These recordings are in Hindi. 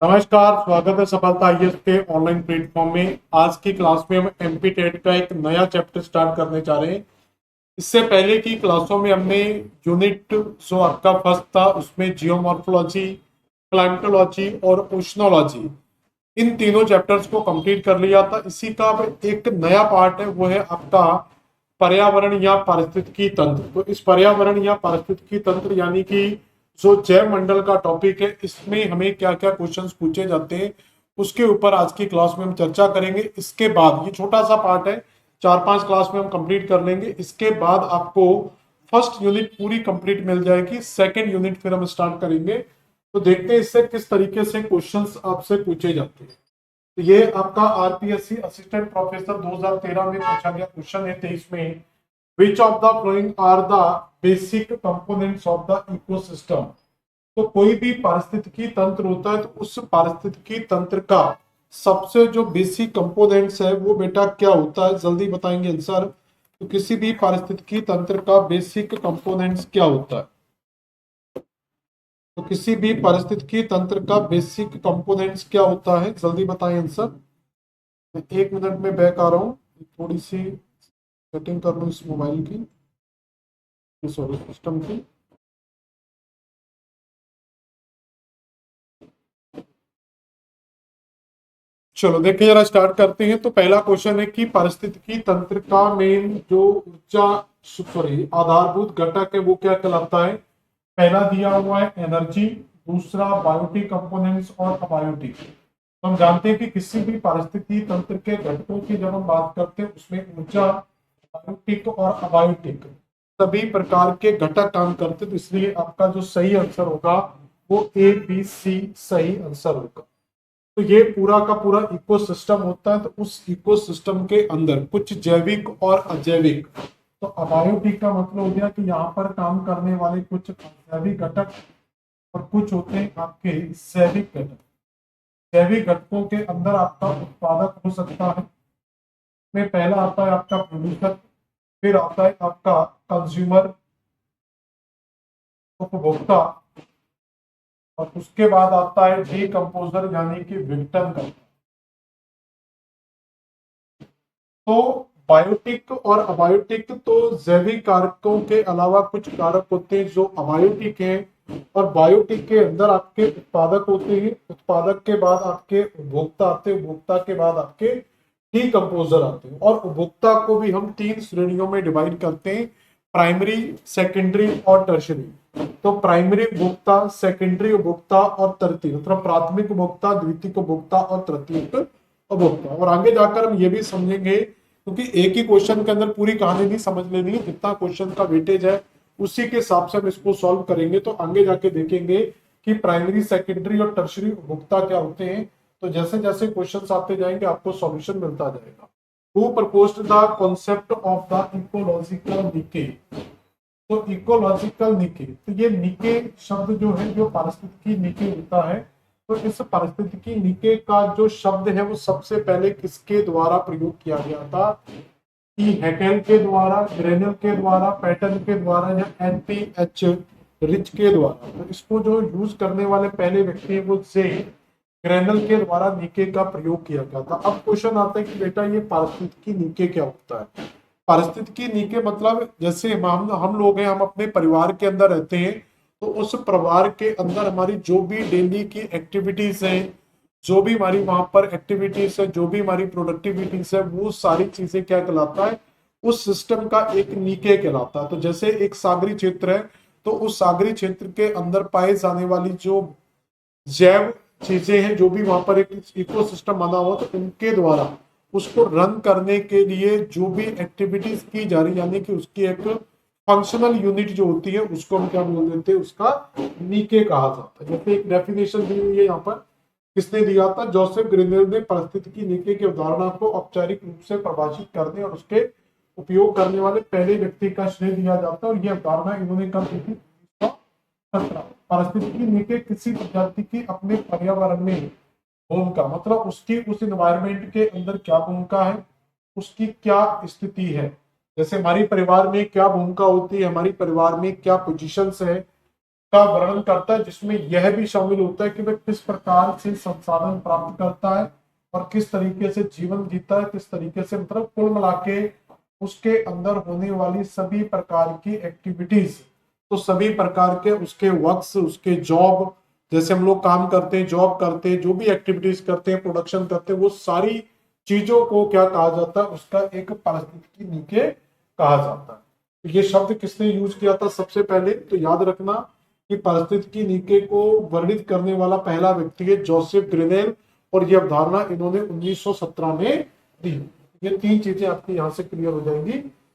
नमस्कार, स्वागत है सफलता आईएएस के ऑनलाइन प्लेटफॉर्म में। आज की क्लास में हम एमपी टेट का एक नया चैप्टर स्टार्ट करने जा रहे हैं। इससे पहले की क्लासों में हमने यूनिट जो आपका फर्स्ट था उसमें जियोमॉर्फोलॉजी, क्लाइमेटोलॉजी और ओशनोलॉजी, इन तीनों चैप्टर्स को कंप्लीट कर लिया था। इसी का अब एक नया पार्ट है, वो है आपका पर्यावरण या पारिस्थितिकी तंत्र। तो इस पर्यावरण या पारिस्थितिकी तंत्र यानी कि जो जैव मंडल का टॉपिक है, इसमें हमें क्या क्या क्वेश्चंस पूछे जाते हैं उसके ऊपर आज की क्लास में हम चर्चा करेंगे। इसके बाद ये छोटा सा पार्ट है, 4-5 क्लास में हम कंप्लीट कर लेंगे। इसके बाद आपको फर्स्ट यूनिट पूरी कंप्लीट मिल जाएगी, सेकेंड यूनिट फिर हम स्टार्ट करेंगे। तो देखते हैं इससे किस तरीके से क्वेश्चंस आपसे पूछे जाते हैं। तो ये आपका आरपीएससी असिस्टेंट प्रोफेसर 2013 में पूछा गया क्वेश्चन है 23 में। Which of the following are the basic components of the ecosystem. तो कोई भी पारिस्थितिकी तंत्र होता है तो उस पारिस्थितिकी तंत्र का सबसे जो बेसिक कंपोनेंट्स है वो बेटा क्या होता है, जल्दी बताएंगे आंसर। तो किसी भी पारिस्थितिकी तंत्र का बेसिक कंपोनेंट्स क्या होता है? तो किसी भी पारिस्थितिकी तंत्र का बेसिक कंपोनेंट्स क्या होता है, जल्दी बताएं आंसर। मैं 1 मिनट में बैक आ रहा हूँ, थोड़ी सी सेटिंग कर लूँ इस मोबाइल की, सॉरी सिस्टम की। चलो देखिए जरा स्टार्ट करते हैं। तो पहला क्वेश्चन है कि पारिस्थितिकी तंत्र का मेन जो ऊर्जा सॉरी आधारभूत घटक है वो क्या कहलाता है? पहला दिया हुआ है एनर्जी, दूसरा बायोटिक कंपोनेंट्स और अबायोटिक। तो हम जानते हैं कि किसी भी पारिस्थितिकी तंत्र के घटकों की जब हम बात करते हैं उसमें ऊर्जा, बायोटिक और अबायोटिक सभी प्रकार के घटक काम करते हैं। तो इसलिए आपका जो सही आंसर होगा वो ए बी सी सही आंसर होगा। तो ये पूरा का पूरा इकोसिस्टम होता है। तो उस इकोसिस्टम के अंदर कुछ जैविक और अजैविक, तो अबायोटिक का मतलब हो गया कि यहाँ पर काम करने वाले कुछ जैविक घटक और कुछ होते हैं आपके जैविक घटक। जैविक घटकों के अंदर आपका उत्पादक हो सकता है, में पहला आता है आपका प्रोड्यूसर, फिर आता है आपका कंज्यूमर, उपभोक्ता, और उसके बाद आता है डीकंपोजर यानी कि विघटन करता। तो बायोटिक और अबायोटिक तो जैविक कारकों के अलावा कुछ कारक होते हैं जो अबायोटिक हैं, और बायोटिक के अंदर आपके उत्पादक होते हैं, उत्पादक के बाद आपके उपभोक्ता आते हैं, उपभोक्ता के बाद आपके डीकंपोजर आते हैं। और उपभोक्ता को भी हम 3 श्रेणियों में डिवाइड करते हैं, प्राइमरी, सेकेंडरी और टर्शरी। तो प्राइमरी उपभोक्ता, सेकेंडरी उपभोक्ता और तृतीय, मतलब प्राथमिक उपभोक्ता, द्वितीयक उपभोक्ता और तृतीयक उपभोक्ता। और आगे जाकर हम ये भी समझेंगे, क्योंकि एक ही क्वेश्चन के अंदर पूरी कहानी नहीं समझ लेनी है, जितना क्वेश्चन का वेटेज है उसी के हिसाब से हम इसको सॉल्व करेंगे। तो आगे जाके देखेंगे कि प्राइमरी, सेकेंडरी और टर्शरी उपभोक्ता क्या होते हैं। तो जैसे जैसे क्वेश्चंस आते जाएंगे आपको सॉल्यूशन मिलता जाएगा। Who proposed the concept of the ecological निके। तो इकोलॉजिकल निके, तो ये निके शब्द जो है, जो पारिस्थितिकी निके होता है, तो इस पारिस्थितिकी निके का जो शब्द है वो सबसे पहले किसके द्वारा प्रयोग किया गया था? कि हैकेल के द्वारा, ग्रेनल के द्वारा, पैटर्न के द्वारा या एनपीएच रिच के द्वारा। तो इसको जो यूज करने वाले पहले व्यक्ति है वो से ग्रेनल के द्वारा निके का प्रयोग किया गया था। अब क्वेश्चन आता है कि बेटा ये पारिस्थितिकी निके क्या होता है? पारिस्थितिकी निके मतलब जैसे हम लोग हैं, हम अपने परिवार के अंदर रहते हैं, तो उस परिवार के अंदर हमारी जो भी डेली की एक्टिविटीज हैं, जो भी हमारी वहां पर एक्टिविटीज है, जो भी हमारी प्रोडक्टिविटीज है, वो सारी चीजें क्या कहलाता है? उस सिस्टम का एक निके कहलाता है। तो जैसे एक सागरी क्षेत्र है, तो उस सागरी क्षेत्र के अंदर पाए जाने वाली जो जैव चीजें हैं, जो भी वहां पर एक इकोसिस्टम बना हुआ, तो उनके द्वारा उसको रन करने के लिए जो भी एक्टिविटीज की जा रही, यानी कि उसकी एक फंक्शनल यूनिट जो होती है उसको हम क्या बोल देते हैं? उसका नीके कहा जाता है। जैसे एक डेफिनेशन दी हुई है यहाँ पर, किसने दिया था? जोसेफ ग्रिनेल ने पारिस्थितिकी नीके की अवधारणा को औपचारिक रूप से परिभाषित करने और उसके उपयोग करने वाले पहले व्यक्ति का श्रेय दिया जाता है। और यह अवधारणा इन्होंने कब दी थी? 17। पारिस्थितिकी नीके किसी प्रजाति की अपने पर्यावरण में भूमिका, मतलब उसकी उस एनवायरमेंट के अंदर क्या भूमिका है, उसकी क्या स्थिति है। जैसे हमारी परिवार में क्या भूमिका होती है, हमारी परिवार में क्या पोजीशंस है, का वर्णन करता है, जिसमें यह भी शामिल होता है कि वह किस प्रकार से संसाधन प्राप्त करता है और किस तरीके से जीवन जीता है, किस तरीके से, मतलब कुल मिला के उसके अंदर होने वाली सभी प्रकार की एक्टिविटीज, तो सभी प्रकार के उसके वर्क्स, उसके जॉब, जैसे हम लोग काम करते हैं, जॉब करते हैं, जो भी एक्टिविटीज करते हैं, प्रोडक्शन करते हैं, वो सारी चीजों को क्या कहा जाता है, उसका एक पारिस्थितिकी नीचे कहा जाता है। तो ये शब्द किसने यूज किया था सबसे पहले, तो याद रखना कि पारिस्थितिकी नीचे को वर्णित करने वाला पहला व्यक्ति है जोसेफ ग्रेनेल, और ये अवधारणा इन्होंने 1917 में दी। ये तीन चीजें आपकी यहां से क्लियर हो जाएंगी।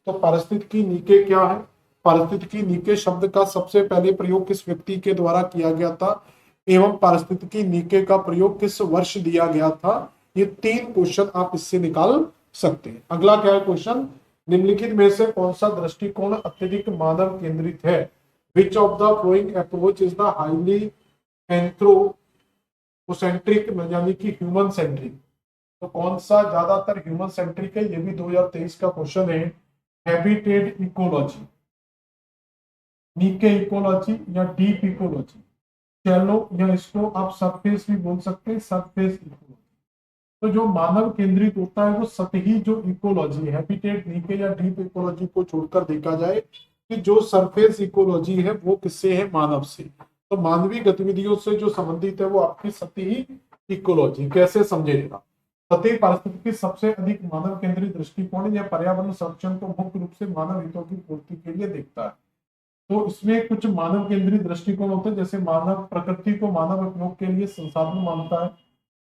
तो पारिस्थितिकी नीचे क्या है, पारिस्थितिकी नीचे शब्द का सबसे पहले प्रयोग किस व्यक्ति के द्वारा किया गया था, एवं पारिस्थितिकी नीचे का प्रयोग किस वर्ष दिया गया था, ये तीन क्वेश्चन आप इससे निकाल सकते हैं। अगला क्या है क्वेश्चन, निम्नलिखित में से कौन सा दृष्टिकोण अत्यधिक मानव केंद्रित है, which of the flowing approach is the highly anthropocentric, यानी कि ह्यूमन सेंट्रिक। तो कौन सा ज्यादातर ह्यूमन सेंट्रिक है, ये भी 2023 का क्वेश्चन है। हैबिटेट इकोलॉजी, नीके इकोलॉजी या डीप इकोलॉजी, चलो, या इसको आप सरफेस भी बोल सकते हैं, सरफेस इकोलॉजी। तो जो मानव केंद्रित होता है वो सतही जो इकोलॉजी, हैबिटेट नीके या डीप इकोलॉजी को छोड़कर देखा जाए कि जो सरफेस इकोलॉजी है वो किससे है, मानव से। तो मानवीय गतिविधियों से जो संबंधित है वो आपकी सतही इकोलॉजी। कैसे समझेगा, सतही पारिस्थितिकी सबसे अधिक मानव केंद्रित दृष्टिकोण या पर्यावरण संरक्षण को मुख्य रूप से मानव हितों की पूर्ति के लिए देखता है। तो इसमें कुछ मानव केंद्रित दृष्टिकोण होते हैं, जैसे मानव प्रकृति को मानव उपयोग के लिए संसाधन मानता है,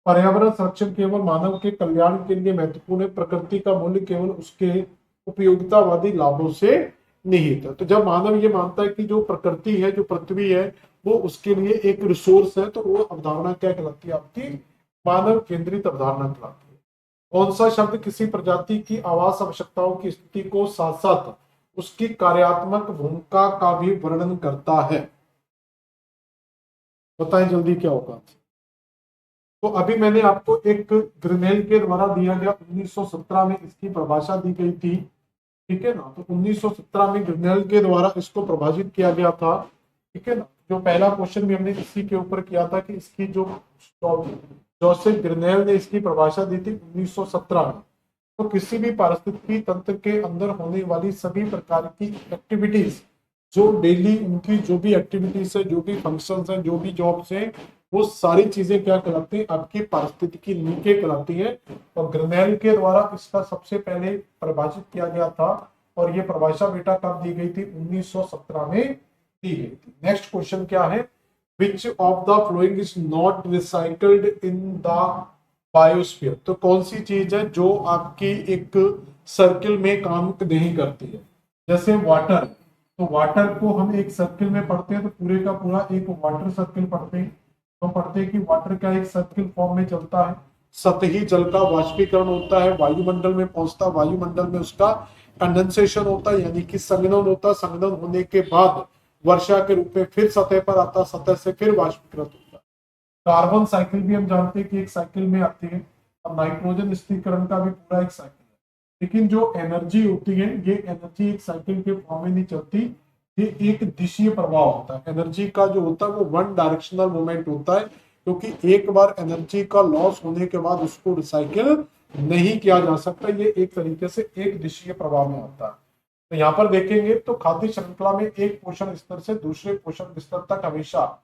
पर्यावरण संरक्षण केवल मानव के कल्याण के लिए महत्वपूर्ण है, प्रकृति का मूल्य केवल उसके उपयोगितावादी लाभों से निहित है। तो जब मानव ये मानता है कि जो प्रकृति है, जो पृथ्वी है, वो उसके लिए एक रिसोर्स है, तो वो अवधारणा क्या कहलाती है, आपकी मानव केंद्रित अवधारणा कहलाती है। कौन सा शब्द किसी प्रजाति की आवास आवश्यकताओं की स्थिति को साथ साथ उसकी कार्यात्मक भूमिका का भी वर्णन करता है, बताएं जल्दी क्या होगा। तो अभी मैंने आपको एक ग्रेनेल के द्वारा दिया गया 1917 में इसकी परिभाषा दी गई थी, ठीक है ना। तो 1917 में ग्रेनेल के द्वारा इसको प्रभाषित किया गया था, ठीक है ना। जो पहला क्वेश्चन भी हमने इसी के ऊपर किया था कि इसकी जो जोसेफ ग्रेनेल ने इसकी परिभाषा दी थी 1917 में। तो किसी भी पारिस्थितिकी तंत्र के अंदर होने वाली सभी प्रकार की एक्टिविटीज, जो डेली उनकी जो भी एक्टिविटीज है, जो भी फंक्शंस हैं, जो भी जॉब्स हैं, वो सारी चीजें क्या कहलाती हैं, आपकी पारिस्थितिकी नीचे कहलाती है। और ग्रेनेल के द्वारा इसका सबसे पहले परिभाषित किया गया था, और ये परिभाषा बेटा कब दी गई थी, 1917 में दी गई थी। नेक्स्ट क्वेश्चन क्या है, which of the following is not recycled in the biosphere. तो कौन सी चीज है जो आपकी एक सर्किल में काम नहीं करती है, जैसे वाटर। तो वाटर को हम एक सर्किल में पढ़ते हैं, तो पूरे का पूरा एक वाटर सर्किल पढ़ते हैं। तो पढ़ते हैं कि वाटर का एक सर्किल फॉर्म में चलता है, सतही जल का वाष्पीकरण होता है, वायुमंडल में पहुंचता, वायुमंडल में उसका कंडेंसेशन होता है, यानी कि संघनन होता है, संघनन होने के बाद वर्षा के रूप में फिर सतह पर आता, सतह से फिर वाष्पीकृत होता है। कार्बन साइकिल भी हम जानते हैं कि एक साइकिल में आती है, और नाइट्रोजन स्थिरीकरण का भी पूरा एक साइकिल है। लेकिन जो एनर्जी होती है, ये एनर्जी एक साइकिल के फॉर्म में नहीं चलती, ये एक दिशीय प्रवाह होता है। एनर्जी का जो होता है वो वन डायरेक्शनल मूवमेंट होता है, क्योंकि एक बार एनर्जी का लॉस होने के बाद उसको रिसाइकिल नहीं किया जा सकता, ये एक तरीके से एक दिशीय प्रवाह में आता है। तो यहाँ पर देखेंगे तो खाद्य श्रृंखला में एक पोषण स्तर से दूसरे पोषण स्तर तक हमेशा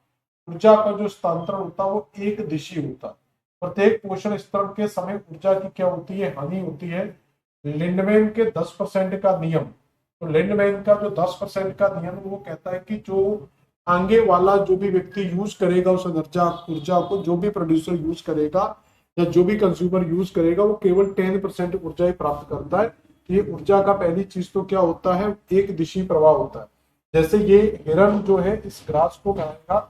ऊर्जा का जो स्थानांतरण होता है वो एक दिशीय होता है। प्रत्येक पोषण स्तर के समय ऊर्जा की क्या होती है, हानि होती है। लिंडमैन के 10% का नियम, तो लिंडमैन का जो 10% का नियम वो कहता है कि जो आगे वाला जो भी व्यक्ति यूज करेगा उस ऊर्जा को, जो भी प्रोड्यूसर यूज करेगा या जो भी कंज्यूमर यूज करेगा, वो केवल 10% ऊर्जा ही प्राप्त करता है। तो ये ऊर्जा का पहली चीज तो क्या होता है, एक दिशी प्रवाह होता है। जैसे ये हिरन जो है इस ग्रास को खाएगा,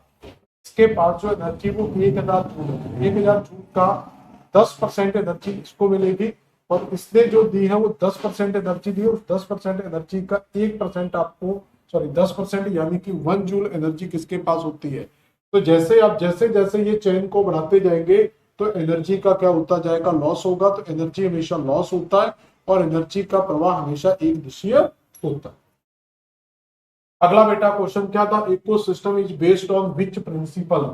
इसके पास जो एनर्जी वो 1000 जूल है, 1000 जूल का 10% एनर्जी इसको मिलेगी, और इसने जो दी है वो 10% एनर्जी दी है, उस 10% एनर्जी का 1% आपको, सॉरी 10% यानी कि 1 जूल एनर्जी किसके पास होती है। तो जैसे आप जैसे जैसे ये चेन को बढ़ाते जाएंगे तो एनर्जी का क्या होता जाएगा, लॉस होगा। तो एनर्जी हमेशा लॉस होता है और एनर्जी का प्रवाह हमेशा एक दिशीय होता है। अगला बेटा क्वेश्चन क्या था, ecosystem is based on which principle.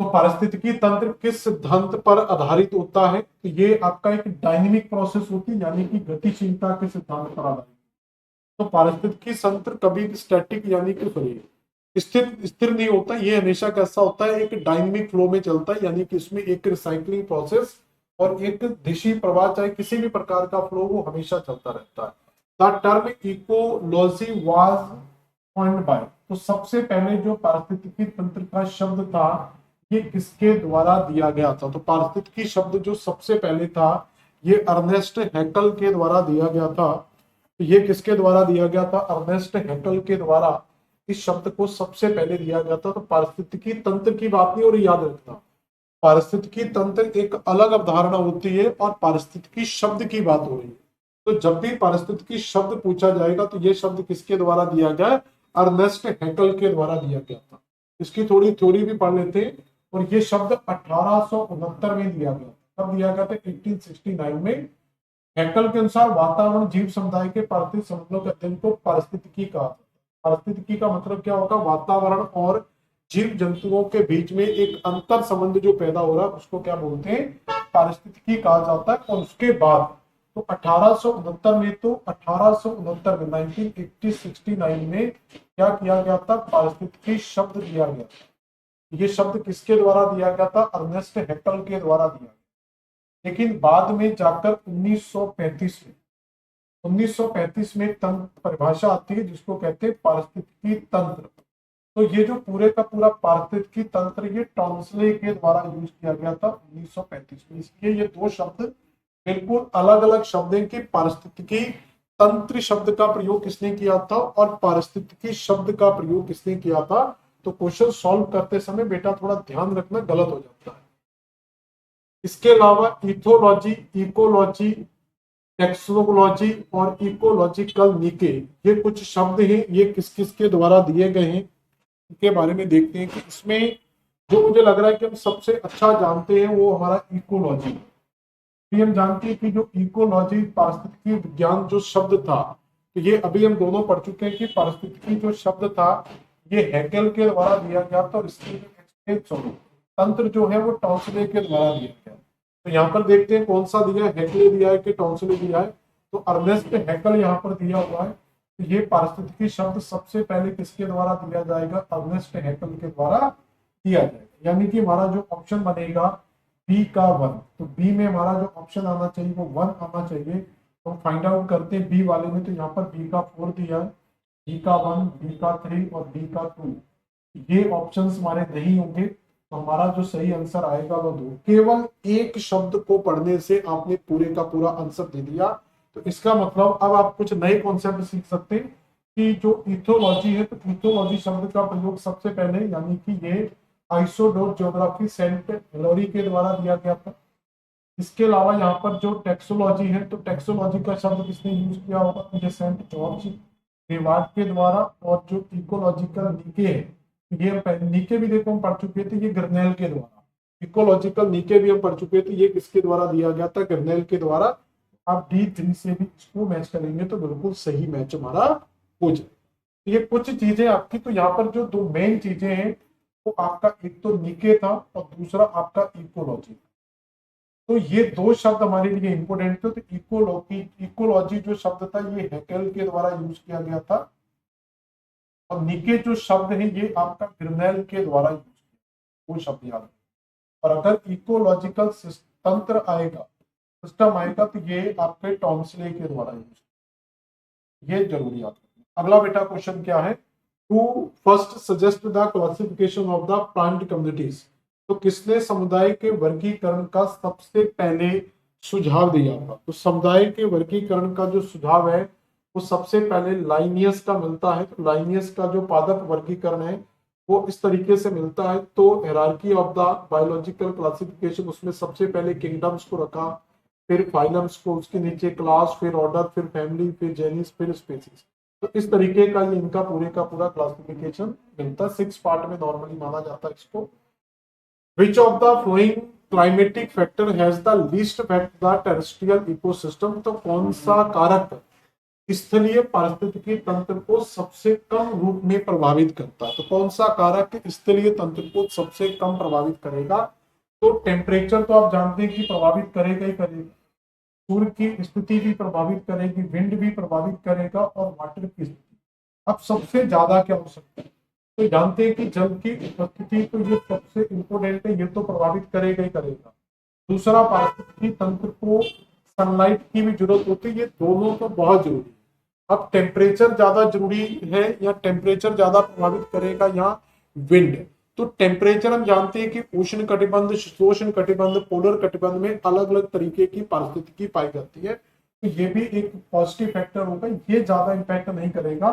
तो पारिस्थितिकी तंत्र किस सिद्धांत पर आधारित होता है, तो ये आपका एक डायनेमिक प्रोसेस होती है, यानी कि गतिशीलता के सिद्धांत पर आधारित। तो पारिस्थितिकी तंत्र कभी भी स्टैटिक यानी कि सॉरी स्थिर स्थिर नहीं होता, ये हमेशा कैसा होता है, एक डायनेमिक फ्लो में चलता है, यानी कि इसमें एक रिसाइकलिंग प्रोसेस और एक दिशी प्रवाह, चाहे किसी भी प्रकार का फ्लो, वो हमेशा चलता रहता है। The term ecology was coined bye, तो सबसे पहले जो पारिस्थितिकी तंत्र का शब्द था ये किसके द्वारा दिया गया था। तो पारिस्थितिकी शब्द जो सबसे पहले था ये अर्नेस्ट हैकल के द्वारा दिया गया था। तो ये किसके द्वारा दिया गया था, अर्नेस्ट हैकल के द्वारा इस शब्द को सबसे पहले दिया गया था। तो पारिस्थितिकी तंत्र की बात नहीं हो रही, याद रखना, पारिस्थितिकी तंत्र एक अलग अवधारणा होती है और पारिस्थितिकी शब्द की बात हो रही है। तो जब भी पारिस्थितिकी शब्द पूछा जाएगा तो ये शब्द किसके द्वारा दिया गया, अर्नेस्ट हैकल के द्वारा दिया गया था। इसकी थोड़ी थ्योरी भी पढ़ लेते हैं। और ये शब्द 1869 में दिया गया। कब दिया गया था, 1869 में। हैकल के अनुसार वातावरण जीव समुदाय के पारिस्थितिक संबंधों के अध्ययन को पारिस्थितिकी कहा जाता है। पारिस्थितिकी का मतलब क्या होगा, वातावरण और जीव जंतुओं के बीच में एक अंतर संबंध जो पैदा हो रहा है उसको क्या बोलते हैं, पारिस्थितिकी कहा जाता है। और उसके बाद तो 1869 में, तो 1869 में 1969 में क्या किया गया था, पारिस्थितिकी शब्द दिया गया। ये शब्द किसके द्वारा दिया गया था, अर्नेस्ट हैकल के द्वारा दिया गया। लेकिन बाद में जाकर 1935 में तंत्र परिभाषा आती है जिसको कहते हैं पारिस्थितिकी तंत्र। तो ये जो पूरे का पूरा पारिस्थितिकी तंत्र ये टॉन्सले के द्वारा यूज किया गया था 1935 में। इसलिए ये दो शब्द बिल्कुल अलग अलग शब्द हैं कि पारिस्थितिकी तंत्र शब्द का प्रयोग किसने किया था और पारिस्थितिकी शब्द का प्रयोग किसने किया था। तो क्वेश्चन सॉल्व करते समय बेटा थोड़ा ध्यान रखना, गलत हो जाता है। इसके अलावा इथोलॉजी, इकोलॉजी, टेक्सोलॉजी और इकोलॉजिकल नीके, ये कुछ शब्द हैं, ये किस किस के द्वारा दिए गए हैं इनके बारे में देखते हैं। कि इसमें जो मुझे लग रहा है कि हम सबसे अच्छा जानते हैं वो हमारा इकोलॉजी। हम जानते हैं कि जो इकोलॉजी पारिस्थितिकी विज्ञान जो शब्द था, तो ये अभी हम दोनों पढ़ चुके हैं कि पारिस्थितिकी जो शब्द था ये हैकेल के द्वारा दिया गया था और इसके तंत्र जो है वो टॉन्सले के द्वारा दिया गया। तो यहाँ पर देखते हैं कौन सा दिया है, हैकले दिया है कि टॉन्सले दिया है। तो अर्नेस्ट हैकल यहाँ पर दिया हुआ है। तो ये पारिस्थितिकी शब्द सबसे पहले किसके द्वारा दिया जाएगा, अर्नेस्ट हैकल के द्वारा दिया जाएगा। यानी कि हमारा जो ऑप्शन बनेगा बी का 1, तो बी में हमारा जो ऑप्शन आना चाहिए वो 1 आना चाहिए। तो फाइंड आउट करते हैं बी वाले में। तो यहाँ पर बी का 4 दिया है, बी का 1, बी का 3 और बी का 2। ये ऑप्शंस हमारे नहीं होंगे, तो हमारा जो सही आंसर आएगा वो 2। केवल एक शब्द को पढ़ने से आपने पूरे का पूरा आंसर दे दिया। तो इसका मतलब अब आप कुछ नए कॉन्सेप्ट सीख सकते हैं कि जो इथोलॉजी है, तो इथोलॉजी शब्द का प्रयोग सबसे पहले यानी कि ये आइसोडोर ज्योग्राफी सेंट हिलरी के द्वारा दिया गया था। इसके अलावा यहाँ पर जो टेक्सोलॉजी है, तो टेक्सोलॉजी का शब्द किसने यूज किया होगा, तो ये सेंट जॉर्ज रेवार्ड के द्वारा। और जो इकोलॉजिकल नीके है, ये नीके भी देखो हम पढ़ चुके थे, ये गर्नेल के द्वारा। इकोलॉजिकल नीके भी हम पढ़ चुके थे, ये किसके द्वारा दिया गया था, गर्नेल के द्वारा। आप D3 से भी इसको मैच करेंगे तो बिल्कुल सही मैच हमारा हो जाए। तो ये कुछ चीजें आपकी, तो यहाँ पर जो दो मेन चीजें हैं वो आपका एक तो नीके था और दूसरा आपका इकोलॉजी। तो ये दो शब्द हमारे लिए इंपोर्टेंट थे। तो इकोलॉजी जो शब्द था ये हैकेल के द्वारा यूज किया गया था और नीके जो शब्द है ये आपका ग्रिनेल के द्वारा यूज किया, वो शब्द याद है। और अगर इकोलॉजिकल तंत्र आएगा, सिस्टम आएगा, तो ये आपके टॉम्सले के द्वारा यूज, ये जरूरी याद रखना। अगला बेटा क्वेश्चन क्या है, to first suggest the classification of the plant communities. तो किसने समुदाय के वर्गीकरण का सबसे पहले सुझाव दिया था। तो समुदाय के वर्गीकरण का जो सुझाव है वो सबसे पहले लाइनियस का मिलता है। तो लाइनियस का जो पादप वर्गीकरण है वो इस तरीके से मिलता है। तो hierarchy of the biological classification, उसमें सबसे पहले किंगडम्स को रखा, फिर फाइलम्स को, उसके नीचे क्लास, फिर ऑर्डर, फिर फैमिली, फिर जेनिस, फिर स्पीसीज। तो इस तरीके का ये इनका पूरे का पूरा क्लासिफिकेशन मिलता है। 6 पार्ट में नॉर्मली माना जाता है इसको। Which of the following climatic factor has the least effect the terrestrial ecosystem। तो कौन सा कारक स्थलीय पारिस्थितिकी तंत्र को सबसे कम रूप में प्रभावित करता है। तो कौन सा कारक स्थलीय तंत्र को सबसे कम प्रभावित करेगा? तो टेम्परेचर तो आप जानते हैं कि प्रभावित करेगा ही करेगा, सूर्य की स्थिति भी प्रभावित करेगी, विंड भी प्रभावित करेगा और वाटर की स्थिति। अब सबसे ज्यादा क्या हो सकता है? तो जानते हैं कि जल की उपस्थिति, तो ये सबसे इंपोर्टेंट है, ये तो प्रभावित करेगा ही करेगा। दूसरा, पारिस्थितिकी तंत्र को सनलाइट की भी जरूरत होती है, ये दोनों तो बहुत जरूरी है। अब टेम्परेचर ज्यादा जरूरी है या टेम्परेचर ज्यादा प्रभावित करेगा या विंड? तो टेम्परेचर हम जानते हैं कि उष्ण कटिबंध, शीतोष्ण कटिबंध, पोलर कटिबंध में अलग अलग तरीके की पारिस्थितिकी पाई जाती है, तो ये भी एक पॉजिटिव फैक्टर होगा, ये ज्यादा इंपैक्ट नहीं करेगा।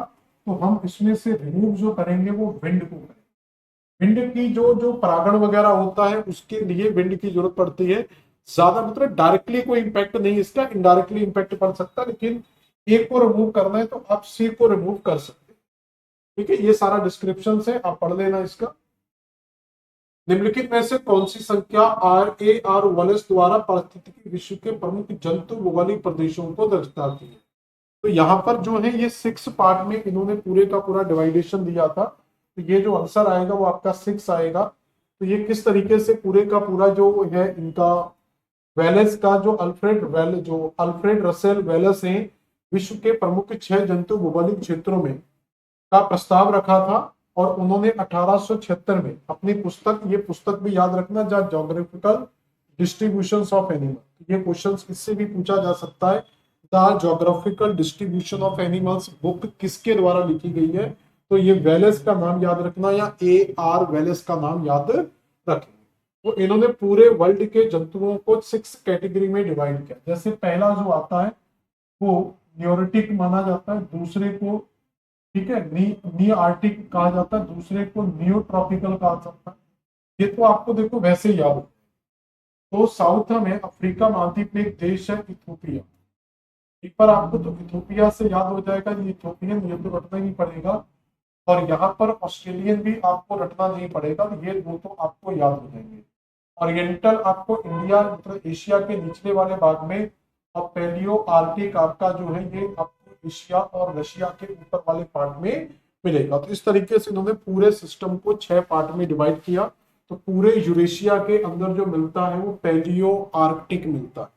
तो हम इसमें से रिमूव जो करेंगे वो विंड को करेंगे। विंड की जो जो परागण वगैरह होता है उसके लिए विंड की जरूरत पड़ती है ज्यादा, मतलब डायरेक्टली कोई इंपैक्ट नहीं इसका, इनडायरेक्टली इंपैक्ट पड़ सकता है, लेकिन ए को रिमूव करना है तो आप सी को रिमूव कर सकते हैं। ठीक है, ये सारा डिस्क्रिप्शन है, आप पढ़ लेना इसका। निम्नलिखित में से कौन सी संख्या आर वॉलेस द्वारा पारिस्थितिकी विश्व के प्रमुख जंतु भौगोलिक प्रदेशों को दर्शाती है? तो यहाँ पर जो है ये 6 पार्ट में इन्होंने पूरे का पूरा डिवाइडेशन दिया था, तो ये जो आंसर आएगा वो आपका 6 आएगा। तो ये किस तरीके से पूरे का पूरा जो है इनका वेलेस का जो अल्फ्रेड रसेल वेलेस हैं, विश्व के प्रमुख 6 जंतु भौगोलिक क्षेत्रों में का प्रस्ताव रखा था, और उन्होंने 1876 में अपनी पुस्तक, ये पुस्तक भी याद रखना, जहाँ जोग्राफिकल डिस्ट्रीब्यूशन ऑफ एनिमल, ये क्वेश्चन इससे भी पूछा जा सकता है, the geographical distribution of animals book किसके द्वारा लिखी गई है? तो ये वेलेस का नाम याद रखना, या AR वेलेस का नाम याद रखें। तो इन्होंने पूरे वर्ल्ड के जंतुओं को 6 कैटेगरी में डिवाइड किया। जैसे पहला जो आता है वो न्यूरोटिक माना जाता है, दूसरे को, ठीक है, नी आर्टिक कहा जाता है, दूसरे को नियोट्रॉपिकल कहा जाता है। ये तो आपको देखो वैसे ही याद हो। तो साउथ में अफ्रीका महाद्वीप में एक देश है इथोपिया, एक बार आपको तो इथोपिया से याद हो जाएगा, ये इथोपियन, ये तो रटना ही पड़ेगा, और यहाँ पर ऑस्ट्रेलियन भी आपको रटना नहीं पड़ेगा, ये दो तो आपको याद हो जाएंगे। ओरिएंटल आपको इंडिया, मतलब एशिया के निचले वाले भाग में, और पैलियो आर्टिक आपका जो है ये आपको एशिया और रशिया के ऊपर वाले पार्ट में मिलेगा। तो इस तरीके से इन्होंने पूरे सिस्टम को 6 पार्ट में डिवाइड किया। तो पूरे यूरेशिया के अंदर जो मिलता है वो पैलियो आर्कटिक मिलता है,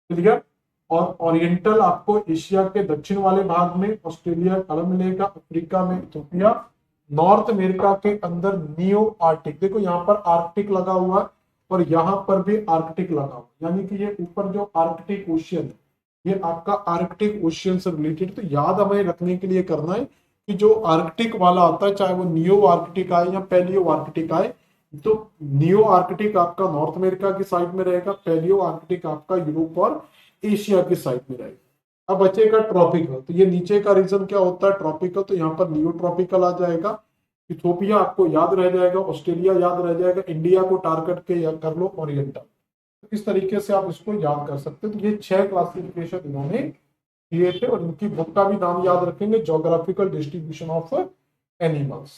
क्लियर। और ओरिएंटल आपको एशिया के दक्षिण वाले भाग में ऑस्ट्रेलिया अलग मिलेगा, अफ्रीका में इथोपिया, नॉर्थ अमेरिका के अंदर नियो आर्टिक, देखो यहाँ पर आर्कटिक लगा हुआ है और यहाँ पर भी आर्कटिक लगा हुआ, यानी कि ये ऊपर जो आर्कटिक ओशियन है ये आपका आर्कटिक ओशियन से रिलेटेड। तो याद हमें रखने के लिए करना है कि जो आर्कटिक वाला आता है, चाहे वो नियो आर्कटिक आए या पैलियो आर्कटिक आए, तो नियो आर्कटिक आपका नॉर्थ अमेरिका की साइड में रहेगा, पैलियो आर्कटिक आपका यूरोप और एशिया की साइड में रहेगा। अब बचेगा ट्रॉपिकल, तो ये नीचे का रीजन क्या होता है ट्रॉपिकल, तो यहाँ पर नियो ट्रॉपिकल आ जाएगा। इथोपिया आपको याद रह जाएगा, ऑस्ट्रेलिया याद रह जाएगा, इंडिया को टारगेट के याद कर लो ओरिएंटल। इस तरीके से आप इसको याद कर सकते हो। तो ये 6 क्लासिफिकेशन इन्होंने किए थे, और इनकी बुक का भी नाम याद रखेंगे, जोग्राफिकल डिस्ट्रीब्यूशन ऑफ एनिमल्स।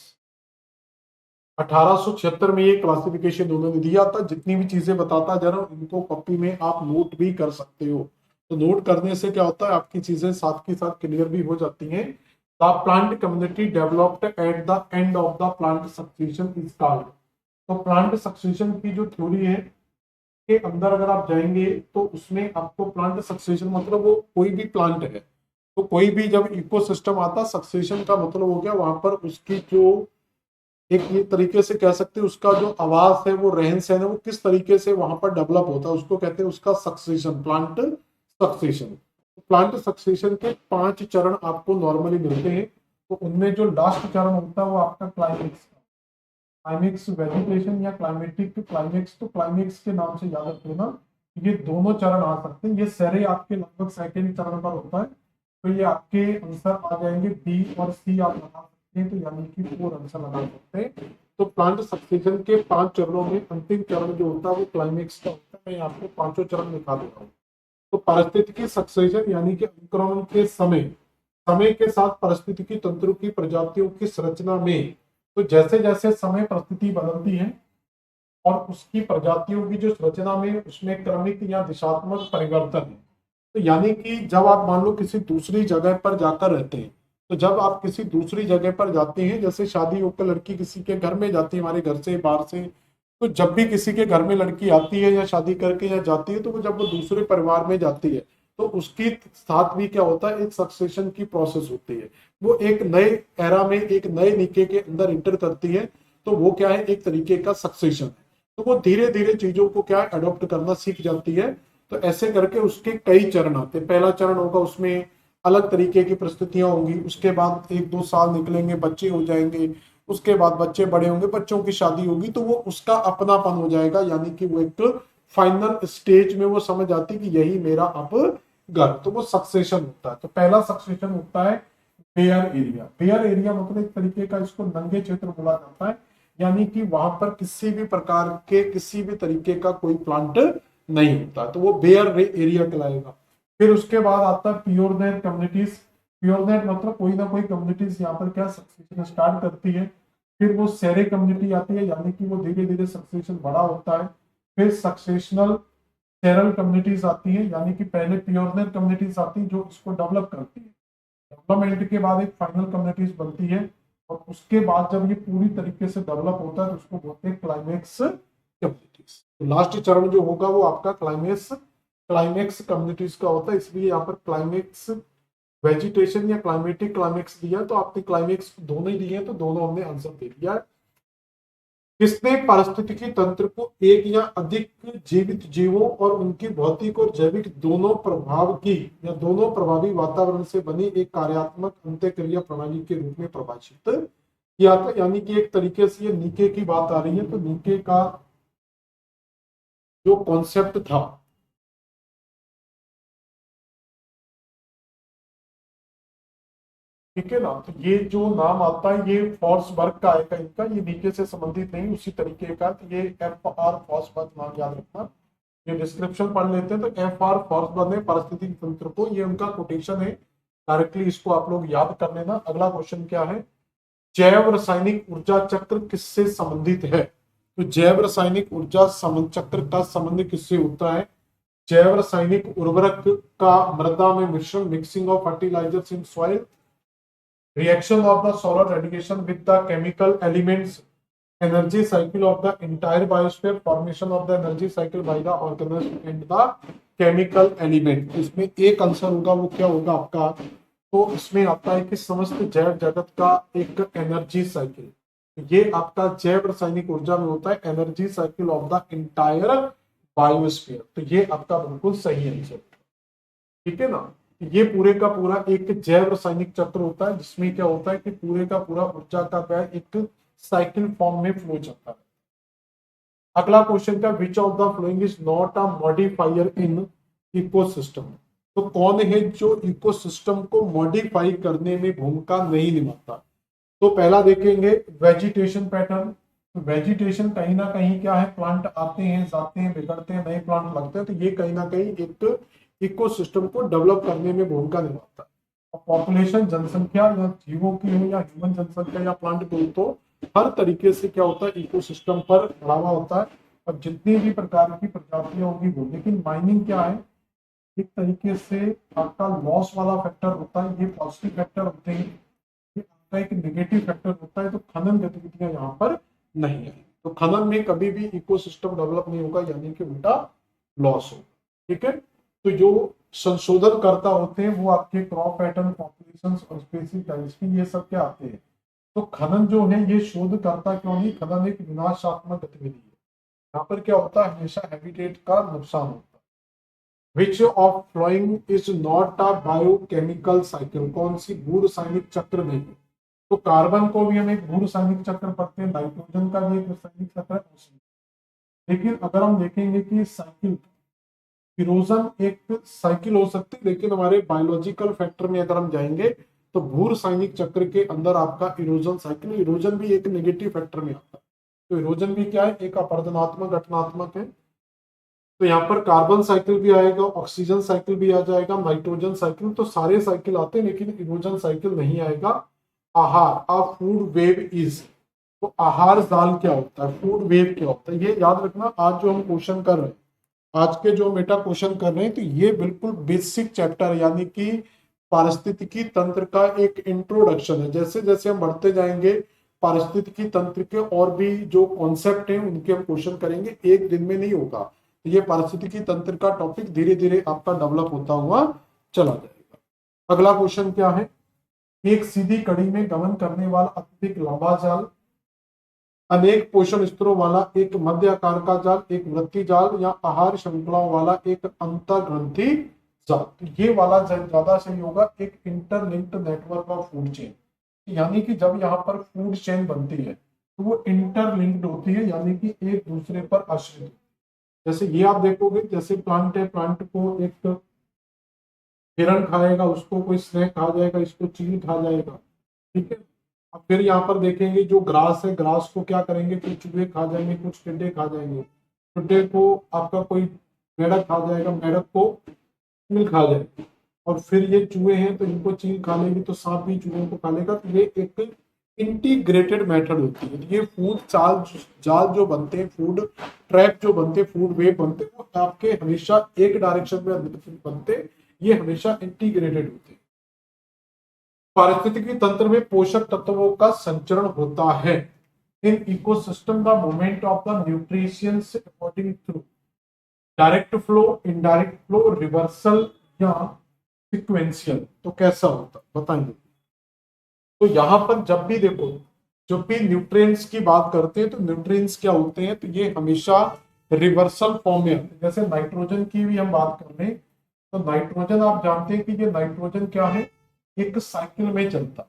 1876 में ये क्लासिफिकेशन उन्होंने दिया था। जितनी भी चीजें बताता जा रहा हूं इनको कॉपी में आप नोट भी कर सकते हो, तो नोट करने से क्या होता है आपकी चीजें साथ के साथ क्लियर भी हो जाती हैं। The plant community developed at the end of the plant succession is called. तो प्लांट सक्सेशन की जो थ्योरी है के अंदर अगर आप जाएंगे तो उसमें आपको प्लांट सक्सेशन मतलब वो कोई भी प्लांट है, तो कोई भी जब इकोसिस्टम आता, सक्सेशन का मतलब हो गया वहां पर उसकी जो एक ये तरीके से कह सकते हैं उसका जो आवास है, वो रहन सहन है, वो किस तरीके से वहां पर डेवलप होता है, उसको कहते हैं उसका succession, plant succession. Plant succession के 5 चरण आपको नॉर्मली मिलते हैं, तो उनमें जो लास्ट चरण होता है वो आपका क्लाइमेक्स, क्लाइमेक्स वेजिटेशन या क्लाइमेटिक क्लाइमेक्स, तो क्लाइमेक्स के नाम से याद रख लेना। ये दोनों चरण आ सकते हैं, ये सारे आपके लगभग सेकेंड चरण पर होता है, तो ये आपके आंसर आ जाएंगे बी और सी आप लगा सकते हैं, तो यानी कि 4 आंसर लगा सकते हैं। तो प्लांट सक्सेशन के 5 चरणों में अंतिम चरण जो होता है वो क्लाइमेक्स का होता है। मैं आपको 5 चरण दिखा देता हूँ। तो पारिस्थितिकी सक्सेशन यानी कि अंकुरण के समय के साथ पारिस्थितिकी तंत्रों की प्रजातियों की संरचना में, तो जैसे जैसे समय परिस्थिति बदलती है और उसकी प्रजातियों की जो संरचना में उसमें क्रमिक या दिशात्मक परिवर्तन है, तो यानी कि जब आप मान लो किसी दूसरी जगह पर जाकर रहते हैं, तो जब आप किसी दूसरी जगह पर जाते हैं, जैसे शादी होकर लड़की किसी के घर में जाती है, हमारे घर से बाहर से, तो जब भी किसी के घर में लड़की आती है या शादी करके या जाती है, तो वो जब वो दूसरे परिवार में जाती है, तो उसकी साथ भी क्या होता है, एक सक्सेशन की प्रोसेस होती है। वो एक नए एरा में, एक नए निके के अंदर इंटर करती है, तो वो क्या है, एक तरीके का सक्सेशन है। तो वो धीरे धीरे चीजों को क्या अडॉप्ट करना सीख जाती है। तो ऐसे करके उसके कई चरण आते हैं। पहला चरण होगा, उसमें अलग तरीके की परिस्थितियां होंगी, उसके बाद 1-2 साल निकलेंगे, बच्चे हो जाएंगे, उसके बाद बच्चे बड़े होंगे, बच्चों की शादी होगी, तो वो उसका अपनापन हो जाएगा, यानी कि वो एक फाइनल स्टेज में वो समझ आती कि यही मेरा अब घर, तो वो सक्सेशन होता है। तो पहला सक्सेशन होता है बेयर एरिया। बेयर एरिया मतलब एक तरीके का, इसको नंगे क्षेत्र बोला जाता है, यानी कि वहां पर किसी भी प्रकार के, किसी भी तरीके का कोई प्लांट नहीं होता, तो वो बेयर एरिया कहलाएगा। फिर उसके बाद आता है प्योरनेट कम्युनिटीज। प्योरनेट मतलब कोई ना कोई कम्युनिटीज यहाँ पर क्या सक्सेशन स्टार्ट करती है। फिर वो सेरे कम्युनिटी आती है, यानी कि वो धीरे धीरे सक्सेशन बड़ा होता है। फिर सक्सेशनल सेरल कम्युनिटीज आती है, यानी कि पहले प्योरनेट कम्युनिटीज आती है जो इसको डेवलप करती है। डेवलपमेंट के बाद एक फाइनल कम्युनिटीज बनती है, और उसके बाद जब ये पूरी तरीके से डेवलप होता है, तो उसको बोलते हैं क्लाइमेक्स कम्युनिटीज। तो लास्ट चरण जो होगा वो आपका क्लाइमेक्स क्लाइमेक्स कम्युनिटीज का होता है। इसलिए यहाँ पर क्लाइमेक्स वेजिटेशन या क्लाइमेटिक क्लाइमेक्स दिया, तो आपने क्लाइमेक्स दोनों ही दिए हैं, तो दोनों हमने आंसर दे दिया। किसने पारिस्थितिकी तंत्र को एक या अधिक जीवित जीवों और उनकी भौतिक और जैविक दोनों प्रभाव की या दोनों प्रभावी वातावरण से बनी एक कार्यात्मक अंत्यक्रिया प्रणाली के रूप में परिभाषित किया था। यानी कि एक तरीके से ये नीके की बात आ रही है, तो नीके का जो कॉन्सेप्ट था, ठीक है ना, तो ये जो नाम आता है ये फॉर्सबर्ग का आएगा इनका, ये नीचे से संबंधित नहीं उसी तरीके का, तो ये FR फॉर्सबर्ग नाम याद रखना। ये डिस्क्रिप्शन पढ़ लेते हैं, तो FR फॉर्सबर्ग ने पारिस्थितिकी तंत्र को, ये उनका कोटेशन है, डायरेक्टली इसको आप लोग याद कर लेना। अगला क्वेश्चन क्या है, जैव रासायनिक ऊर्जा चक्र किससे संबंधित है। तो जैव रासायनिक ऊर्जा चक्र का संबंध किससे होता है। जैव रासायनिक उर्वरक का मृदा में मिश्रण, mixing of fertilisers in soil, reaction of the solar radiation with the chemical elements, energy cycle of the entire biosphere, formation of the energy cycle by the organism and the chemical element। इसमें एक आंसर होगा, वो क्या होगा आपका, तो इसमें आता है कि समस्त जैव जगत का एक एनर्जी साइकिल, ये आपका जैव रासायनिक ऊर्जा में होता है, energy cycle of the entire biosphere. तो ये आपका बिल्कुल सही आंसर, ठीक है ना। ये पूरे का पूरा एक जैव रासायनिक चक्र होता है, जिसमें क्या होता है कि पूरे का पूरा ऊर्जा का व्यय एक साइकिल फॉर्म में फ्लो चलता है। अगला क्वेश्चन का, विच of the following is not a modifier in ecosystem. तो कौन है जो इकोसिस्टम को मॉडिफाई करने में भूमिका नहीं निभाता। तो पहला देखेंगे वेजिटेशन पैटर्न। वेजिटेशन कहीं ना कहीं क्या है, प्लांट आते हैं जाते हैं बिगड़ते हैं, नए प्लांट लगते हैं, तो ये कहीं ना कहीं एक इकोसिस्टम को डेवलप करने में भूमिका निभाता है। पॉपुलेशन, जनसंख्या या जीवों की हो या ह्यूमन जनसंख्या या प्लांट ग्रोथ हो, हर तरीके से क्या होता है, इकोसिस्टम पर बढ़ावा होता है, और जितनी भी प्रकार की प्रजातियां होगी वो। लेकिन माइनिंग क्या है, एक तरीके से आपका लॉस वाला फैक्टर होता है, ये पॉजिटिव फैक्टर होते हैं, ये आपका एक नेगेटिव फैक्टर होता है। तो खनन गतिविधियां यहाँ पर नहीं है, तो खनन में कभी भी इकोसिस्टम डेवलप नहीं होगा, यानी कि उल्टा लॉस हो, ठीक है। तो जो संशोधनकर्ता होते हैं वो आपके क्रॉप पैटर्न, पॉपुलेशन और स्पीसीज डाइवर्सिटी, ये सब क्या आते हैं। तो खनन जो है ये शोधकर्ता क्यों नहीं, खनन एक विनाशात्मक गतिविधि है। यहाँ पर क्या होता है, हमेशा हैबिटेट का नुकसान होता है। Which of following is not a biochemical cycle, कौन सी भू रासायनिक चक्र नहीं है। तो कार्बन को भी हम एक भू रासायनिक चक्र पढ़ते हैं, नाइट्रोजन का भी एक रासायनिक चक्र है। लेकिन अगर हम देखेंगे कि साइकिल, इरोजन एक साइकिल हो सकती है, लेकिन हमारे बायोलॉजिकल फैक्टर में अगर हम जाएंगे तो भू रासायनिक चक्र के अंदर आपका इरोजन साइकिल, इरोजन भी एक नेगेटिव फैक्टर में आता है। तो इरोजन भी क्या है, एक अपरदनात्मक घटनात्मक है। तो यहाँ पर कार्बन साइकिल भी आएगा, ऑक्सीजन साइकिल भी आ जाएगा, नाइट्रोजन साइकिल, तो सारे साइकिल आते हैं, लेकिन इरोजन साइकिल नहीं आएगा। आहार, अ फूड वेव इज, तो आहार जाल क्या होता है, फूड वेव क्या होता है, ये याद रखना। आज जो हम क्वेश्चन कर रहे हैं, आज के जो मेटा क्वेश्चन कर रहे हैं तो ये बिल्कुल बेसिक चैप्टर यानी कि पारिस्थितिकी तंत्र का एक इंट्रोडक्शन है। जैसे जैसे हम बढ़ते जाएंगे पारिस्थितिकी तंत्र के और भी जो कॉन्सेप्ट हैं उनके हम क्वेश्चन करेंगे, एक दिन में नहीं होगा। तो ये पारिस्थितिकी तंत्र का टॉपिक धीरे धीरे आपका डेवलप होता हुआ चला जाएगा। अगला क्वेश्चन क्या है, एक सीधी कड़ी में गमन करने वाला अत्यधिक लंबा जाल, अनेक पोषण स्तरों वाला एक मध्य आकार का जाल, एक वृत्ति जाल या आहार श्रृंखलाओं वाला एक अंतर ग्रंथि जाल। तो ये वाला ज्यादा सही होगा, एक interlinked network of food chain. यानी कि जब यहाँ पर फूड चेन बनती है तो वो इंटरलिंक्ड होती है, यानी कि एक दूसरे पर आश्रित। जैसे ये आप देखोगे, जैसे प्लांट है, प्लांट को एक हिरण खाएगा, उसको कोई स्नेक खा जाएगा, इसको चील खा जाएगा, ठीक है। अब फिर यहाँ पर देखेंगे जो ग्रास है, ग्रास को क्या करेंगे, कुछ चूहे खा जाएंगे, कुछ टिड्डे खा जाएंगे, टिड्डे को आपका कोई मेढक खा जाएगा, मेढक को चील खा जाएगी, और फिर ये चूहे हैं तो इनको चील खा लेगी, तो सांप भी चूहे को खा लेगा। तो ये एक इंटीग्रेटेड मेथड होती है। ये फूड जाल जो बनते हैं, फूड ट्रैप जो बनते हैं, फूड वेब बनते हैं, वो आपके हमेशा एक डायरेक्शन में बनते हैं, ये हमेशा इंटीग्रेटेड होते हैं। पारिस्थितिकी तंत्र में पोषक तत्वों का संचरण होता है। In ecosystem the movement of the nutritions according to direct flow, indirect flow, reversal या सिक्वेंशियल। तो कैसा होता बताएंगे। तो यहां पर जब भी देखो, जब भी न्यूट्रिएंट्स की बात करते हैं तो न्यूट्रिएंट्स क्या होते हैं, तो ये हमेशा रिवर्सल फॉर्म में आते हैं। जैसे नाइट्रोजन की भी हम बात कर रहे हैं तो नाइट्रोजन आप जानते हैं कि ये नाइट्रोजन क्या है, एक साइकिल में चलता,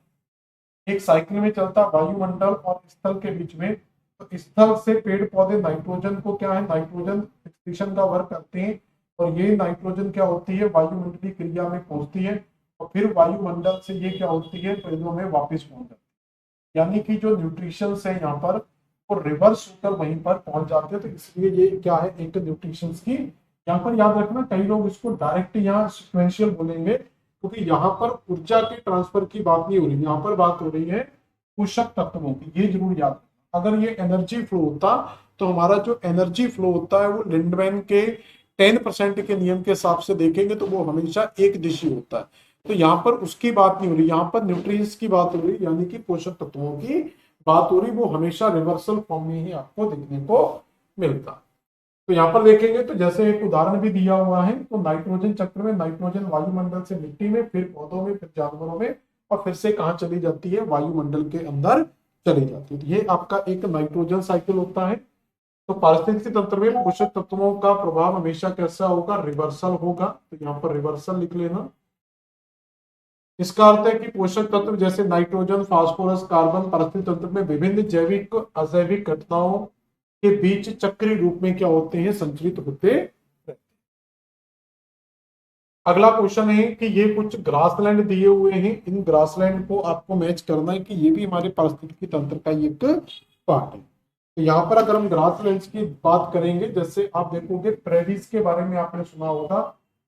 एक साइकिल में चलता वायुमंडल और स्थल के बीच में। तो स्थल से पेड़ पौधे नाइट्रोजन को क्या है, नाइट्रोजन फिक्सेशन का वर्क करते हैं, और ये नाइट्रोजन क्या होती है, वायुमंडलीय क्रिया में पहुंचती है, और फिर वायुमंडल से ये क्या होती है, पेड़ों में वापस पहुंच जाती है। यानी कि जो न्यूट्रिशन है यहाँ पर वो रिवर्स होकर वहीं पर पहुंच जाते हैं। तो इसलिए ये क्या है, एक न्यूट्रिशन की, यहाँ पर याद रखना, कई लोग इसको डायरेक्ट यहाँ सिक्वेंशियल बोलेंगे, क्योंकि यहाँ पर ऊर्जा के ट्रांसफर की बात नहीं हो रही, यहाँ पर बात हो रही है पोषक तत्वों की। ये जरूर याद रखना। अगर ये एनर्जी फ्लो होता तो हमारा जो एनर्जी फ्लो होता है वो लिंडमैन के 10% के नियम के हिसाब से देखेंगे तो वो हमेशा एक दिशी होता है। तो यहाँ पर उसकी बात नहीं हो रही, यहाँ पर न्यूट्रिएंट्स की बात हो रही, यानी कि पोषक तत्वों की बात हो रही। वो हमेशा रिवर्सल फॉर्म में ही आपको देखने को मिलता। तो यहाँ पर देखेंगे तो जैसे एक उदाहरण भी दिया हुआ है, तो नाइट्रोजन चक्र में नाइट्रोजन वायुमंडल से मिट्टी में, फिर पौधों में, फिर जानवरों में, और फिर से कहाँ चली जाती है, वायुमंडल के अंदर चली जाती है। तो ये आपका एक नाइट्रोजन साइकिल होता है। तो पारिस्थितिकी तंत्र में पोषक तत्वों का प्रभाव हमेशा कैसा होगा, रिवर्सल होगा। तो यहाँ पर रिवर्सल लिख लेना। इसका अर्थ है कि पोषक तत्व जैसे नाइट्रोजन, फास्फोरस, कार्बन पारिस्थितिक तंत्र में विभिन्न जैविक अजैविक घटनाओं के बीच चक्रीय रूप में क्या होते हैं, संचरित होते रहते हैं। अगला क्वेश्चन है कि ये कुछ ग्रासलैंड दिए हुए हैं, इन ग्रासलैंड को आपको मैच करना है कि ये भी हमारे पारिस्थितिकी तंत्र का एक पार्ट है। तो यहाँ पर अगर हम ग्रासलैंड्स की बात करेंगे, जैसे आप देखोगे प्रेरीज के बारे में आपने सुना होगा,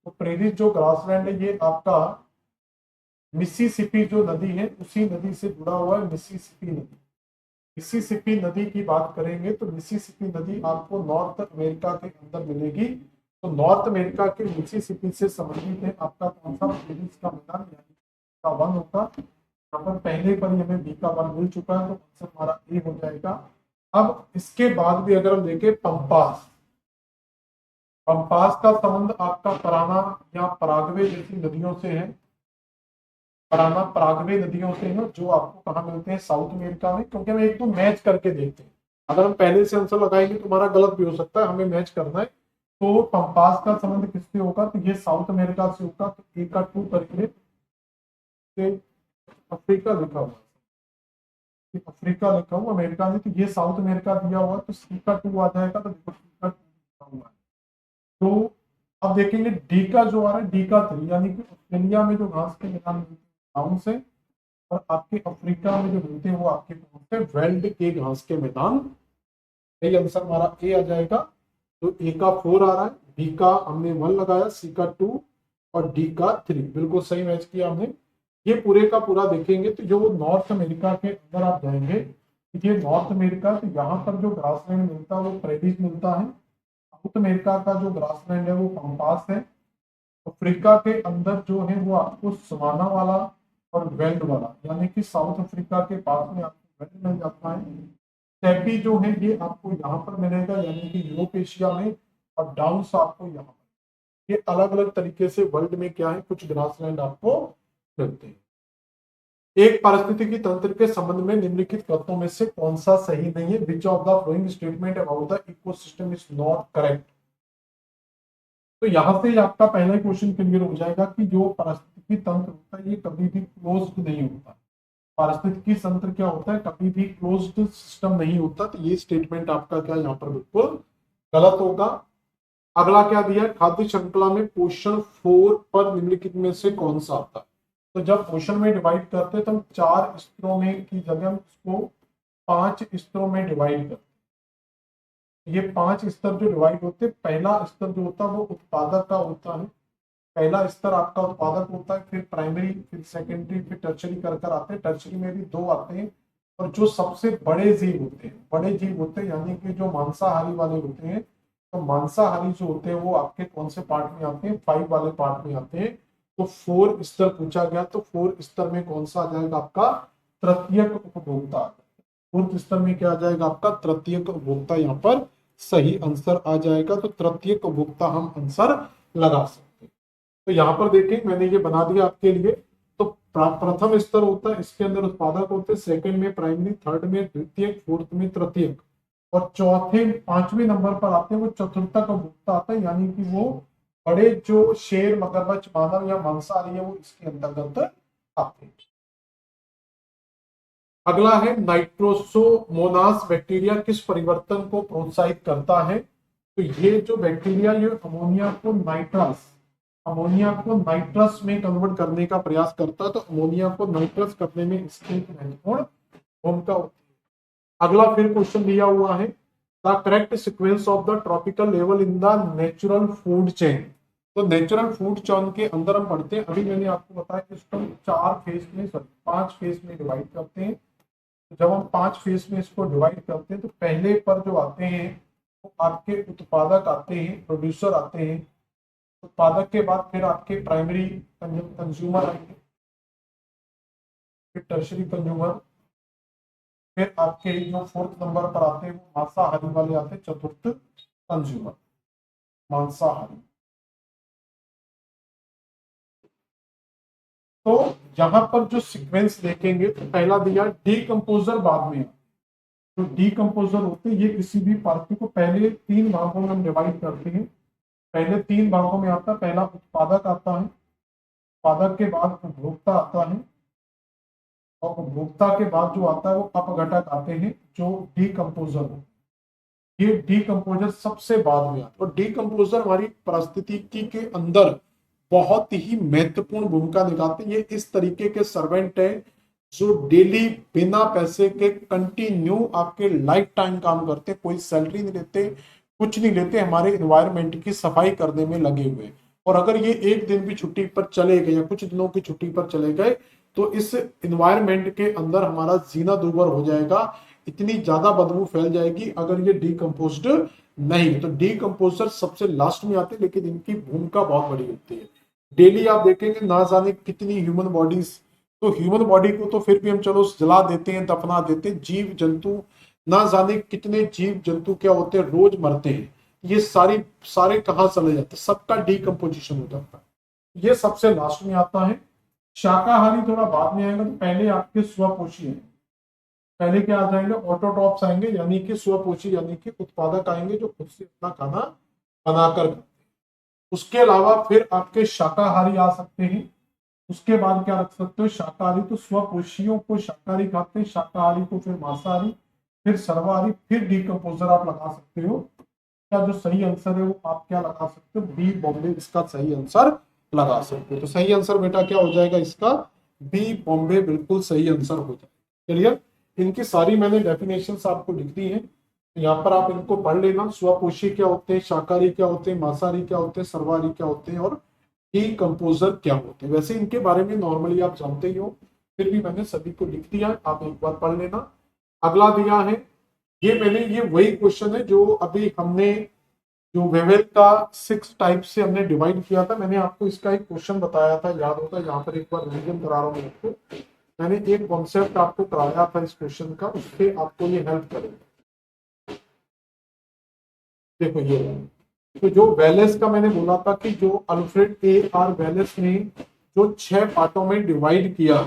तो प्रेरीज जो ग्रासलैंड है ये आपका मिसिसिपी जो नदी है उसी नदी से जुड़ा हुआ है, मिसिसिपी नदी। मिसिसिपी नदी की बात करेंगे तो मिसिसिपी नदी आपको नॉर्थ अमेरिका के अंदर मिलेगी। तो नॉर्थ अमेरिका के मिसिसिपी से संबंधित है आपका कौन सा, प्रेरीज का मैदान, यानी का वन होगा। यहाँ पर पहले पर ही हमें बी का वन मिल चुका है, तो आंसर हमारा ए हो जाएगा। अब इसके बाद भी अगर हम देखें पंपास, पंपास का संबंध आपका पराना या पराग्वे जैसी नदियों से है। पराना पराग्वे नदियों से है, जो आपको कहाँ मिलते हैं, साउथ अमेरिका में। क्योंकि हम एक तो मैच करके देखते हैं, अगर हम पहले से आंसर लगाएंगे तो हमारा गलत भी हो सकता है, हमें मैच करना है। तो पंपास का संबंध किससे होगा, तो ये साउथ अमेरिका से होगा। तो ए का 2 करके अफ्रीका लिखा हुआ, अफ्रीका लिखा हुआ, अमेरिका में, तो ये साउथ अमेरिका दिया हुआ, तो सी का 2 आ जाएगा। तो देखो सी का 2 लिखा हुआ है। तो अब देखेंगे डी का जो आ रहा है, डी का 3, यानी कि ऑस्ट्रेलिया में जो घास के मैदान मिलते हैं गाँव से, और आपके अफ्रीका में जो मिलते हैं वो आपके कौन से, वेल्ड के घास के मैदान। यही आंसर हमारा ए आ जाएगा। तो ए का 4 आ रहा है, बी का हमने 1 लगाया, सी का 2 और डी का 3, बिल्कुल सही मैच किया हमने। ये पूरे का पूरा देखेंगे तो जो नॉर्थ अमेरिका के अंदर आप जाएंगे, ये नॉर्थ अमेरिका, तो यहाँ पर जो ग्रासलैंड मिलता है वो प्रेरीज मिलता है। साउथ अमेरिका का जो ग्रासलैंड है वो पम्पास है। अफ्रीका के अंदर जो है वो आपको सवाना वाला और वेल्ड वाला, यानी कि साउथ अफ्रीका के पास में आपको वेल्ड मिल जाता है। स्टेपी जो है ये आपको यहाँ पर मिलेगा, यानी कि यूरोप एशिया में, और डाउन्स आपको यहाँ पर। ये अलग अलग तरीके से वर्ल्ड में क्या है, कुछ ग्रासलैंड आपको मिलते हैं। एक पारिस्थितिकी तंत्र के संबंध में निम्नलिखित कथनों में से कौन सा सही नहीं है? Which of the following statement about the ecosystem is not correct? तो यहां से आपका पहला क्वेश्चन क्लियर हो जाएगा कि जो पारिस्थितिकी तंत्र होता है ये कभी भी क्लोज्ड नहीं होता। पारिस्थितिकी तंत्र क्या होता है, कभी भी क्लोज्ड सिस्टम नहीं होता। तो ये स्टेटमेंट आपका क्या यहाँ पर बिल्कुल गलत होगा। अगला क्या दिया है, खाद्य श्रृंखला में पोषण 4 पर निम्नलिखित में से कौन सा आता है? तो जब पोषण में डिवाइड करते हैं तो हम 4 स्तरों में की जगह हम इसको 5 स्तरों में डिवाइड करते हैं। ये 5 स्तर जो डिवाइड होते हैं, पहला स्तर जो होता है वो उत्पादक का होता है। पहला स्तर आपका उत्पादक होता है, फिर प्राइमरी, फिर सेकेंडरी, फिर टर्शरी कर आते हैं। टर्शरी में भी 2 आते हैं। और जो सबसे बड़े जीव होते हैं, बड़े जीव होते हैं यानी कि जो मांसाहारी वाले होते हैं, तो मांसाहारी जो होते हैं वो आपके कौन से पार्ट में आते हैं, 5 वाले पार्ट में आते हैं। तो 4 स्तर पूछा गया, तो 4 स्तर में कौन सा आ जाएगा आपका, तृतीयक उपभोक्ता। 4th स्तर में क्या आ जाएगा आपका, तृतीयक उपभोक्ता यहाँ पर सही आंसर आ जाएगा। तो तृतीयक उपभोक्ता हम आंसर लगा सकते हैं। तो यहाँ पर देखें मैंने ये बना दिया आपके लिए। तो प्रथम स्तर होता है, इसके अंदर उत्पादक होते हैं, सेकंड में प्राइमरी, थर्ड में द्वितीयक, फोर्थ में तृतीयक, और चौथे 5वें नंबर पर आते हैं वो चतुर्थक उपभोक्ता आता है, यानी कि वो बड़े जो शेर, मगरमच्छ, मानव या मांसाहारी है वो इसके अंतर्गत आते हैं। अगला है नाइट्रोसोमोनास बैक्टीरिया किस परिवर्तन को प्रोत्साहित करता है? तो ये जो बैक्टीरिया ये अमोनिया को नाइट्रस में कन्वर्ट करने का प्रयास करता है। तो अमोनिया को नाइट्रस करने में इसकी महत्वपूर्ण भूमिका होती है। अगला फिर क्वेश्चन दिया हुआ है, the correct sequence of the tropical level in the natural food chain. तो नेचुरल फूड चेन के अंदर हम पढ़ते हैं, अभी मैंने आपको बताया कि इसको 5 फेज में डिवाइड करते हैं। जब हम 5 फेज में इसको डिवाइड करते हैं तो पहले पर जो आते हैं वो आपके उत्पादक आते हैं, प्रोड्यूसर आते हैं। उत्पादक के बाद फिर आपके प्राइमरी कंज्यूमर आएंगे, फिर टर्शरी कंज्यूमर, फिर आपके जो 4th नंबर पर आते हैं वो मांसाहारी वाले आते हैं, चतुर्थ कंज्यूमर मांसाहारी। तो यहाँ पर जो सीक्वेंस देखेंगे तो पहला दिया डीकंपोजर बाद में। तो डीकंपोजर होते हैं ये किसी भी पार्टी को पहले 3 भागों में हम डिवाइड करते हैं। पहले 3 भागों में आता है, पहला उत्पादक आता है, उत्पादक के बाद उपभोक्ता आता है, और उपभोक्ता के बाद जो आता है वो अपघटक आते हैं जो डीकंपोजर हो। ये डीकंपोजर सबसे बाद में आता है। और डीकंपोजर हमारी पारिस्थितिकी के अंदर बहुत ही महत्वपूर्ण भूमिका निभाते हैं। ये इस तरीके के सर्वेंट है जो डेली बिना पैसे के कंटिन्यू आपके लाइफ टाइम काम करते, कोई सैलरी नहीं लेते, कुछ नहीं लेते, हमारे एनवायरनमेंट की सफाई करने में लगे हुए। और अगर ये एक दिन भी छुट्टी पर चले गए या कुछ दिनों की छुट्टी पर चले गए तो इस एनवायरनमेंट के अंदर हमारा जीना दूभर हो जाएगा, इतनी ज्यादा बदबू फैल जाएगी अगर ये डीकंपोज्ड नहीं। तो डीकंपोजर सबसे लास्ट में आते हैं, लेकिन इनकी भूमिका बहुत बड़ी होती है। डेली आप देखेंगे ना जाने कितनी ह्यूमन बॉडीज, तो ह्यूमन बॉडी को तो फिर भी हम चलो जला देते हैं, दफना देते हैं, जीव जंतु ना जाने कितने जीव जंतु क्या होते हैं रोज मरते हैं। ये सारे कहाँ चले जाते हैं, सबका डीकंपोजिशन हो जाता है। ये सबसे लास्ट में आता है। शाकाहारी थोड़ा बाद में आएगा। तो पहले आपके स्वपोषी है, पहले क्या आ जाएंगे, ऑटोट्रॉप्स आएंगे, यानी कि स्वपोषी यानी कि उत्पादक आएंगे जो खुद से अपना खाना बनाकर खाते हैं। उसके अलावा फिर आपके शाकाहारी आ सकते हैं। उसके बाद क्या रख सकते हो, शाकाहारी। तो स्वपोषियों को शाकाहारी खाते हैं, शाकाहारी को फिर मांसाहारी, फिर सर्वाहारी, फिर डीकंपोजर आप लगा सकते हो। क्या जो सही आंसर है वो आप क्या लगा सकते हो, बी बॉम्बे इसका सही आंसर लगा सकते हो। तो सही आंसर बेटा क्या हो जाएगा इसका, बी बॉम्बे बिल्कुल सही आंसर हो जाएगा। क्लियर? इनकी सारी मैंने डेफिनेशंस आपको लिख दी है, यहाँ पर आप इनको पढ़ लेना। स्वपोषी क्या होते हैं, शाकाहारी क्या होते हैं, मांसाहारी क्या होते हैं, सर्वाहारी क्या होते हैं, और डीकंपोजर क्या होते हैं। वैसे इनके बारे में नॉर्मली आप जानते ही हो, फिर भी मैंने सभी को लिख दिया, आप एक बार पढ़ लेना। अगला दिया है, ये वही क्वेश्चन है जो अभी हमने जो वेवेल का 6 टाइप से हमने डिवाइड किया था, मैंने आपको इसका एक क्वेश्चन बताया था, याद होगा, यहाँ पर एक बार रिवीजन करा रहा हूँ आपको। मैंने एक कॉन्सेप्ट आपको कराया था इस क्वेश्चन का, उससे आपको ये हेल्प करेगा। देखो ये, तो जो वेलेस का मैंने बोला था कि जो अल्फ्रेड ए आर वेलेस ने जो 6 पार्टों में डिवाइड किया।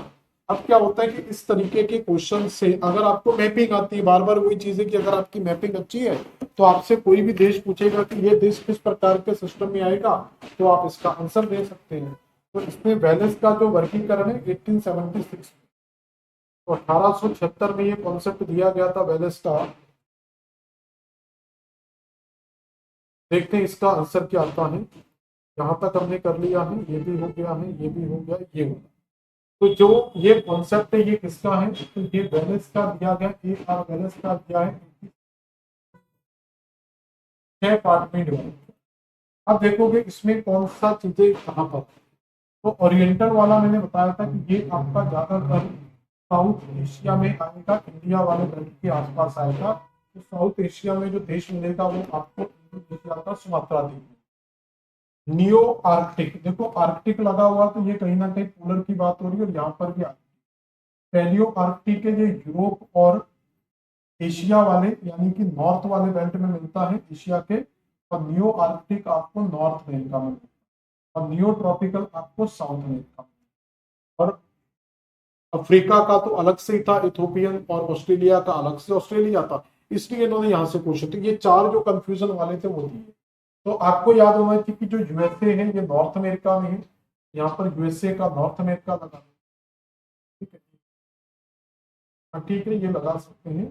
अब क्या होता है कि इस तरीके के क्वेश्चन से अगर आपको मैपिंग आती है, बार बार वही चीज है कि अगर आपकी मैपिंग अच्छी है तो आपसे कोई भी देश पूछेगा कि ये देश किस प्रकार के सिस्टम में आएगा, तो आप इसका आंसर दे सकते हैं। तो इसमें वेलेस का जो वर्गीकरण है 1876, तो 1876 में ये कॉन्सेप्ट दिया गया था वेलेस का। देखते हैं इसका आंसर क्या आता है। यहाँ तक हमने कर लिया है, ये भी हो गया है, ये भी हो गया, ये हो गया। तो जो ये कॉन्सेप्ट है ये किसका है, तो ये वेलेस का दिया गया, ए आर वेलेस का दिया है 6 पार्ट में डिवाइड। अब देखोगे इसमें कौन सा चीजें कहाँ पर, तो ओरिएंटल वाला मैंने बताया था कि ये आपका ज्यादातर साउथ एशिया में आएगा, इंडिया वाले बेल्ट के आसपास आएगा। तो साउथ एशिया में जो देश मिलेगा वो आपको इंडोनेशिया का सुमात्रा द्वीप। नियो आर्कटिक, देखो आर्कटिक लगा हुआ तो ये कहीं ना कहीं पोलर की बात हो रही है, और यहाँ पर भी पैलियो आर्कटिक है, ये यूरोप और एशिया वाले यानी कि नॉर्थ वाले बेल्ट में मिलता है एशिया के, और नियो आर्कटिक आपको नॉर्थ अमेरिका में मिलता है, और नियो ट्रॉपिकल आपको साउथ अमेरिका में। और अफ्रीका का तो अलग से ही था, इथोपियन, और ऑस्ट्रेलिया का अलग से ऑस्ट्रेलिया था, इसलिए इन्होंने यहाँ से पूछे। तो ये 4 जो कंफ्यूजन वाले थे वो दिए। तो आपको याद होना चाहिए कि जो यूएसए है ये नॉर्थ अमेरिका में है, यहाँ पर यूएसए का नॉर्थ अमेरिका लगा, ठीक है, ठीक है, ये लगा सकते हैं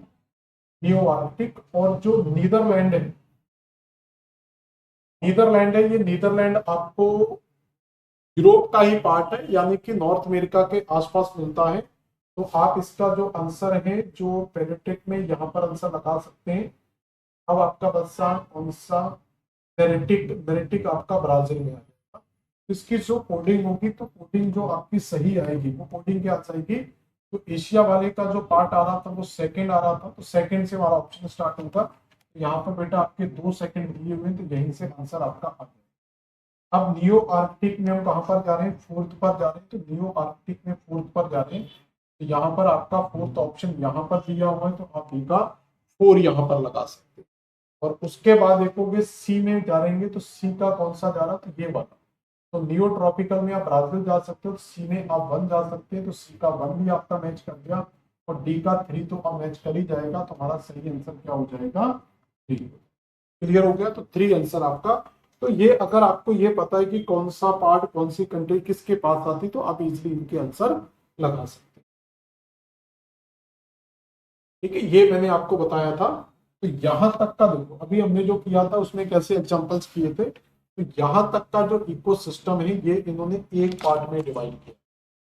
नियो आर्कटिक। और जो नीदरलैंड है, नीदरलैंड है, ये नीदरलैंड आपको यूरोप का ही पार्ट है, यानी कि नॉर्थ अमेरिका के आसपास मिलता है। तो आप इसका जो आंसर है जो पेरिटेक में यहाँ पर आंसर लगा सकते हैं। अब आपका बच्चा कौन सा, बेरेटिक, बेरेटिक आपका ब्राजील में आएगा। इसकी जो कोडिंग होगी, तो कोडिंग जो आपकी सही आएगी वो कोडिंग क्या आएगी, तो एशिया वाले का जो पार्ट आ रहा था वो सेकंड आ रहा था, तो सेकंड से हमारा ऑप्शन स्टार्ट होगा। यहाँ पर बेटा आपके 2 सेकंड दिए हुए, तो यहीं से आंसर आपका आ गया। अब नियो आर्कटिक में हम कहाँ पर जा रहे हैं, 4th पर जा रहे हैं, तो नियो आर्कटिक में 4th पर जा रहे हैं। तो यहाँ पर आपका 4th ऑप्शन यहाँ पर दिया हुआ है, तो आप बी का 4 यहाँ पर लगा सकते हैं। और उसके बाद देखोगे सी में जा रहेंगे, तो सी का कौन सा जा रहा, तो ये वाला। तो नियो ट्रॉपिकल में आप ब्राजील जा सकते हो, सी में आप 1 जा सकते हैं, तो सी का 1 भी आपका मैच कर दिया, और डी का 3 तो आप मैच कर ही जाएगा। तो हमारा सही आंसर क्या हो जाएगा, 3। क्लियर हो गया, तो 3 आंसर आपका। तो ये अगर आपको ये पता है कि कौन सा पार्ट कौन सी कंट्री किसके पास आती, तो आप इजिली इनके आंसर लगा सकते हैं। ठीक है, ये मैंने आपको बताया था। तो यहां तक का देखो, अभी हमने जो किया था उसमें कैसे एग्जांपल्स किए थे। तो यहां तक का जो इकोसिस्टम है ये इन्होंने एक पार्ट में डिवाइड किया।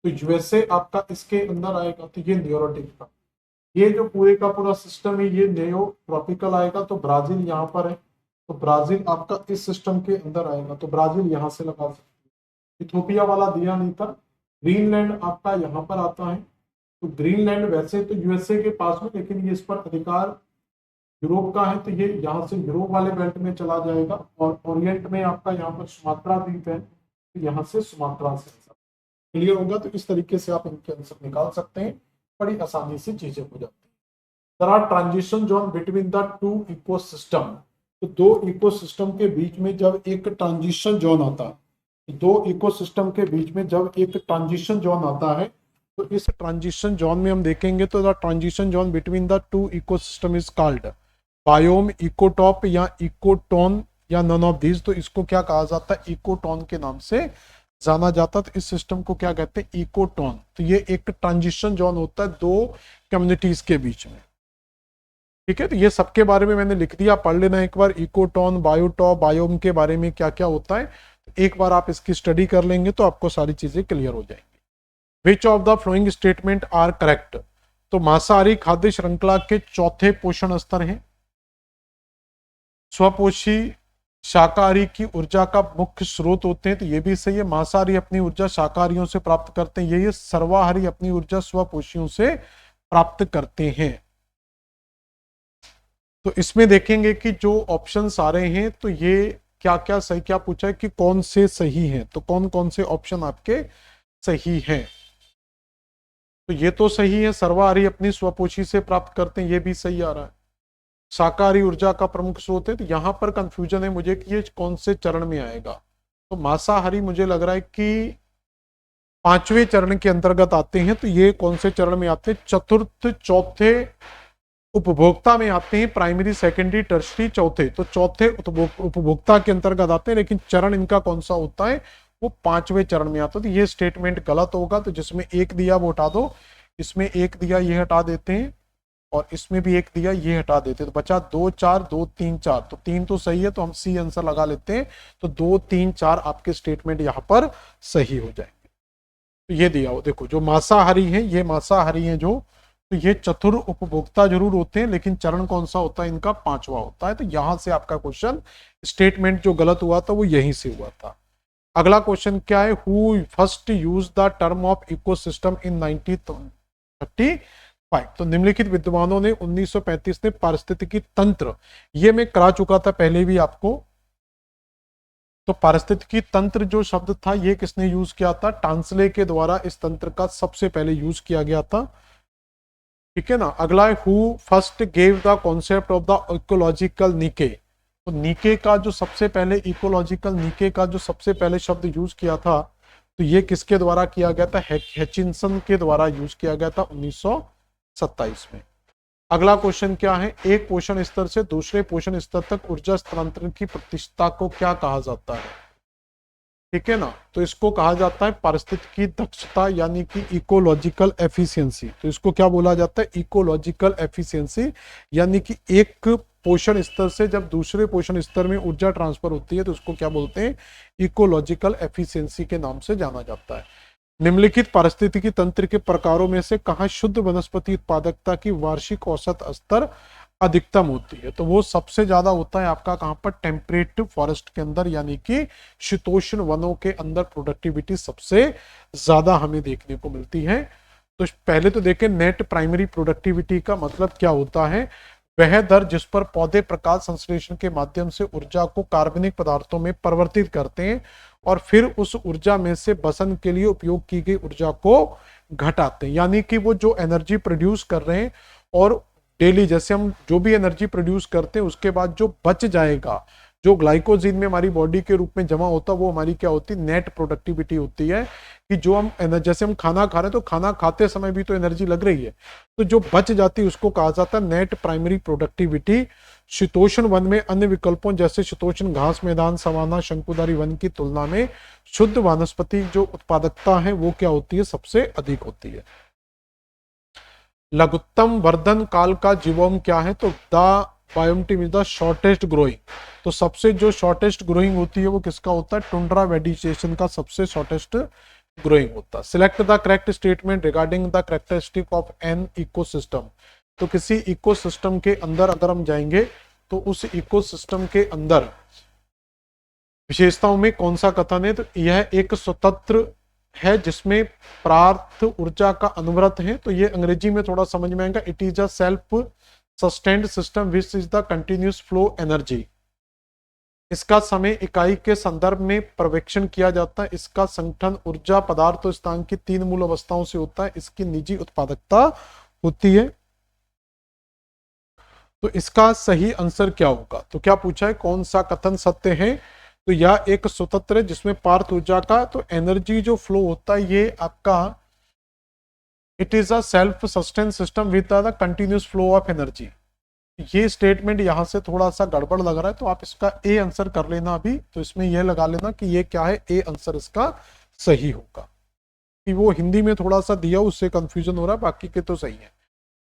तो यूएसए आपका इसके अंदर आएगा, तो ये न्यूरोटिक का, ये जो पूरे का पूरा सिस्टम है ये नेयो ट्रॉपिकल आएगा। तो ब्राजील यहाँ पर है, तो ब्राजील आपका इस सिस्टम के अंदर आएगा, तो ब्राजील यहाँ से लगा सकते हैं। इथोपिया वाला दिया नहीं था। ग्रीनलैंड आपका यहाँ पर आता है, तो ग्रीनलैंड वैसे तो यूएसए के पास में, लेकिन ये इस पर अधिकार यूरोप का है, तो ये यहाँ से यूरोप वाले बेल्ट में चला जाएगा। और ओरिएंट में आपका यहाँ पर सुमात्रा द्वीप है, तो यहाँ से सुमात्रा से। क्लियर होगा, तो इस तरीके से आप इनके आंसर निकाल सकते हैं, बड़ी आसानी से चीजें हो जाती है। There are transition zone between the 2 ecosystem, तो 2 इकोसिस्टम के बीच में जब एक ट्रांजिशन जोन आता है, 2 इकोसिस्टम के बीच में जब एक ट्रांजिशन जोन आता है, तो इस ट्रांजिशन जोन में हम देखेंगे तो the transition zone between the 2 ecosystem is called biome, ecotope या इकोटोन या नन ऑफ दीज। तो इसको क्या कहा जाता है, इकोटोन के नाम से जाना जाता। तो इस सिस्टम को क्या कहते हैं, इकोटोन। तो ये एक ट्रांजिशन जोन होता है 2 कम्युनिटीज के बीच में। ठीक है, तो ये सबके बारे में मैंने लिख दिया, पढ़ लेना एक बार, इकोटोन, बायोटॉप, बायोम के बारे में क्या क्या होता है। एक बार आप इसकी स्टडी कर लेंगे तो आपको सारी चीजें क्लियर हो जाएंगी। Which of the following statement are correct, तो मांसाहारी खाद्य श्रृंखला के चौथे पोषण स्तर हैं। स्वपोषी शाकाहारी की ऊर्जा का मुख्य स्रोत होते हैं, तो ये भी सही है। मांसाहारी अपनी ऊर्जा शाकाहारियों से प्राप्त करते हैं, यही। सर्वाहारी अपनी ऊर्जा स्वपोषियों से प्राप्त करते हैं। तो इसमें देखेंगे कि जो ऑप्शंस आ रहे हैं तो ये क्या क्या सही, क्या पूछा है कि कौन से सही हैं, तो कौन कौन से ऑप्शन आपके सही हैं। तो ये तो सही है, सर्वाहारी अपनी स्वपोषी से प्राप्त करते हैं, ये भी सही आ रहा है। शाकाहारी ऊर्जा का प्रमुख स्रोत है, तो यहां पर कंफ्यूजन है मुझे कि ये कौन से चरण में आएगा। तो मांसाहारी मुझे लग रहा है कि पांचवें चरण के अंतर्गत आते हैं, तो ये कौन से चरण में आते हैं, चतुर्थ चौथे उपभोक्ता में आते हैं, प्राइमरी सेकेंडरी टर्शरी चौथे, तो चौथे उपभोक्ता के अंतर्गत आते हैं, लेकिन चरण इनका कौन सा होता है, वो पांचवें चरण में आता है। तो ये स्टेटमेंट गलत होगा, तो जिसमें एक दिया वो हटा दो, इसमें एक दिया ये हटा देते हैं, और इसमें भी एक दिया ये हटा देते हैं, तो बचा 2 4 2 3 4, तो 3 तो सही है, तो हम सी आंसर लगा लेते हैं। तो 2 3 4 आपके स्टेटमेंट यहां पर सही हो जाएंगे। तो ये दिया हो, देखो जो मांसाहारी है, ये मांसाहारी है जो, तो ये चतुर उपभोक्ता जरूर होते हैं, लेकिन चरण कौन सा होता है इनका, पांचवा होता है। तो यहां से आपका क्वेश्चन स्टेटमेंट जो गलत हुआ था वो यहीं से हुआ था। अगला क्वेश्चन क्या है, who first use the term of ecosystem इन 1935। तो निम्नलिखित विद्वानों ने 1935 में पारिस्थितिकी तंत्र, ये मैं करा चुका था पहले भी आपको। तो पारिस्थितिकी तंत्र जो शब्द था ये किसने यूज किया था, टांसले के द्वारा इस तंत्र का सबसे पहले यूज किया गया था। ठीक है ना। अगला है, who first gave the concept of the ecological नीके। तो नीके का जो सबसे पहले, इकोलॉजिकल नीके का जो सबसे पहले शब्द यूज किया था, तो ये किसके द्वारा किया गया था, हैचिंसन के द्वारा यूज किया गया था 1927 में। अगला क्वेश्चन क्या है, एक पोषण स्तर से दूसरे पोषण स्तर तक ऊर्जा स्थानांतरण की प्रतिशतता को क्या कहा जाता है। ठीक है ना। तो इसको कहा जाता है पारिस्थितिकी दक्षता, यानी कि इकोलॉजिकल एफिशिएंसी। तो इसको क्या बोला जाता है, इकोलॉजिकल एफिशिएंसी, यानी कि एक पोषण स्तर से जब दूसरे पोषण स्तर में ऊर्जा ट्रांसफर होती है तो उसको क्या बोलते हैं, इकोलॉजिकल एफिशिएंसी के नाम से जाना जाता है। निम्नलिखित पारिस्थितिकी तंत्र के प्रकारों में से कहाँ शुद्ध वनस्पति उत्पादकता की वार्षिक औसत स्तर अधिकतम होती है। तो वो सबसे ज्यादा होता है आपका कहां पर, टेम्परेट फॉरेस्ट के अंदर, यानी कि शीतोष्ण वनों के अंदर प्रोडक्टिविटी सबसे ज्यादा हमें देखने को मिलती है। तो पहले तो देखें, नेट प्राइमरी प्रोडक्टिविटी का मतलब क्या होता है, वह दर जिस पर पौधे प्रकाश संश्लेषण के माध्यम से ऊर्जा को कार्बनिक पदार्थों में परिवर्तित करते हैं और फिर उस ऊर्जा में से बसन के लिए उपयोग की गई ऊर्जा को घटाते हैं। यानी कि वो जो एनर्जी प्रोड्यूस कर रहे हैं, और डेली जैसे हम जो भी एनर्जी प्रोड्यूस करते हैं उसके बाद जो बच जाएगा, जो ग्लाइकोजिन में हमारी बॉडी के रूप में जमा होता है, वो हमारी क्या होती है, नेट प्रोडक्टिविटी होती है। कि जो हम जैसे हम खाना खा रहे हैं तो खाना खाते समय भी तो एनर्जी लग रही है, तो जो बच जाती है उसको कहा जाता है नेट प्राइमरी प्रोडक्टिविटी। शीतोष्ण वन में अन्य विकल्पों जैसे शीतोष्ण घास मैदान, सवाना, शंकुधारी वन की तुलना में शुद्ध वनस्पति जो उत्पादकता है वो क्या होती है, सबसे अधिक होती है। लघुत्तम वर्धन काल का जीवोम क्या है, तो द बायोमटिम इज द शॉर्टेस्ट ग्रोइंग। तो सबसे जो शॉर्टेस्ट ग्रोइंग होती है वो किसका होता है, टुंड्रा वेजिटेशन का सबसे शॉर्टेस्ट ग्रोइंग होता है। Select the correct statement regarding the characteristic of an ecosystem. तो किसी इकोसिस्टम के अंदर अगर हम जाएंगे तो उस इकोसिस्टम के अंदर विशेषताओं में कौन सा कथन है, तो यह एक स्वतंत्र है जिसमें प्रार्थ ऊर्जा का अनवरत है। तो ये अंग्रेजी में थोड़ा समझ में आएगा, it is a self sustained system which is the continuous flow energy. इसका समय इकाई के संदर्भ में पर्यवेक्षण किया जाता है। इसका संगठन ऊर्जा पदार्थ और स्थान की 3 मूल अवस्थाओं से होता है। इसकी निजी उत्पादकता होती है। तो इसका सही आंसर क्या होगा, तो क्या पूछा है, कौन सा कथन सत्य है, तो यह एक स्वतंत्र है जिसमें पार्थ ऊर्जा का तो एनर्जी जो फ्लो होता है ये आपका, it is a self sustain system with the continuous flow of energy. ये स्टेटमेंट यहां से थोड़ा सा गड़बड़ लग रहा है, तो आप इसका ए आंसर कर लेना अभी। तो इसमें यह लगा लेना कि ये क्या है, ए आंसर इसका सही होगा। कि वो हिंदी में थोड़ा सा दिया उससे कंफ्यूजन हो रहा है, बाकी के तो सही है।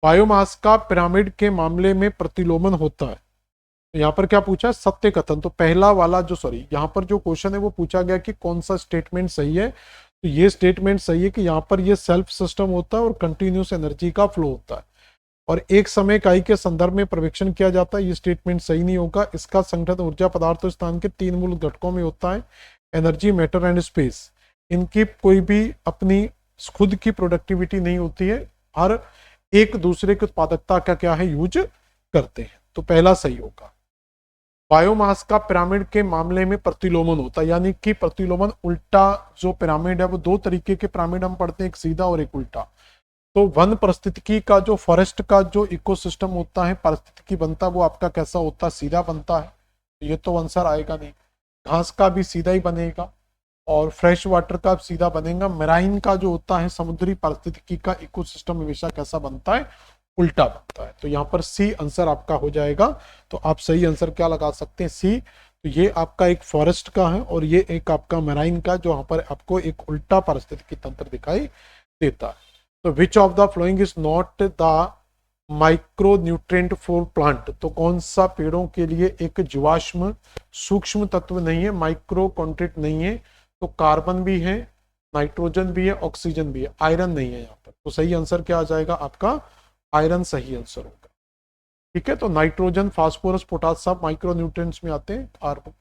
बायोमास का पिरामिड के मामले में प्रतिलोमन होता है। तो यहाँ पर क्या पूछा है, सत्य कथन। तो पहला वाला जो, सॉरी, यहाँ पर जो क्वेश्चन है वो पूछा गया कि कौन सा स्टेटमेंट सही है। तो ये स्टेटमेंट सही है कि यहाँ पर ये सेल्फ सिस्टम होता है और कंटिन्यूस एनर्जी का फ्लो होता है और एक समय इकाई के संदर्भ में पर्यवेक्षण किया जाता है। ये स्टेटमेंट सही नहीं होगा। इसका संगठन ऊर्जा पदार्थ और स्थान के 3 मूल घटकों में होता है, एनर्जी, मैटर एंड स्पेस। इनकी कोई भी अपनी खुद की प्रोडक्टिविटी नहीं होती है, हर एक दूसरे की उत्पादकता का क्या है, यूज करते हैं। तो पहला सही होगा। बायोमास का पिरामिड के मामले में प्रतिलोमन होता है, यानी कि प्रतिलोमन उल्टा जो पिरामिड है वो दो तरीके के पिरामिड हम पढ़ते हैं, एक सीधा और एक उल्टा। तो वन पारिस्थितिकी का जो फॉरेस्ट का जो इकोसिस्टम होता है, पारिस्थितिकी बनता है, वो आपका कैसा होता है, सीधा बनता है। तो ये तो आंसर आएगा नहीं। घास का भी सीधा ही बनेगा और फ्रेश वाटर का सीधा बनेगा। मेराइन का जो होता है समुद्री पारिस्थितिकी का इकोसिस्टम हमेशा कैसा बनता है, उल्टा बनता है। तो यहाँ पर सी आंसर आपका हो जाएगा। तो आप सही आंसर क्या लगा सकते हैं, सी। तो ये आपका एक फॉरेस्ट का है और ये एक आपका मेराइन का, जो यहाँ पर आपको एक उल्टा पारिस्थितिकी तंत्र दिखाई देता है। तो विच of the following is not the micro nutrient for plant. तो कौन सा पेड़ों के लिए एक जीवाश्म सूक्ष्म तत्व नहीं है, माइक्रो कॉन्ट्रेंट नहीं है। तो कार्बन भी है, नाइट्रोजन भी है, ऑक्सीजन भी है, आयरन नहीं है यहाँ पर। तो सही आंसर क्या आ जाएगा आपका, आयरन सही आंसर होगा। ठीक है, तो नाइट्रोजन, फास्फोरस, पोटास सब माइक्रो न्यूट्रिएंट्स में आते हैं। Carbon.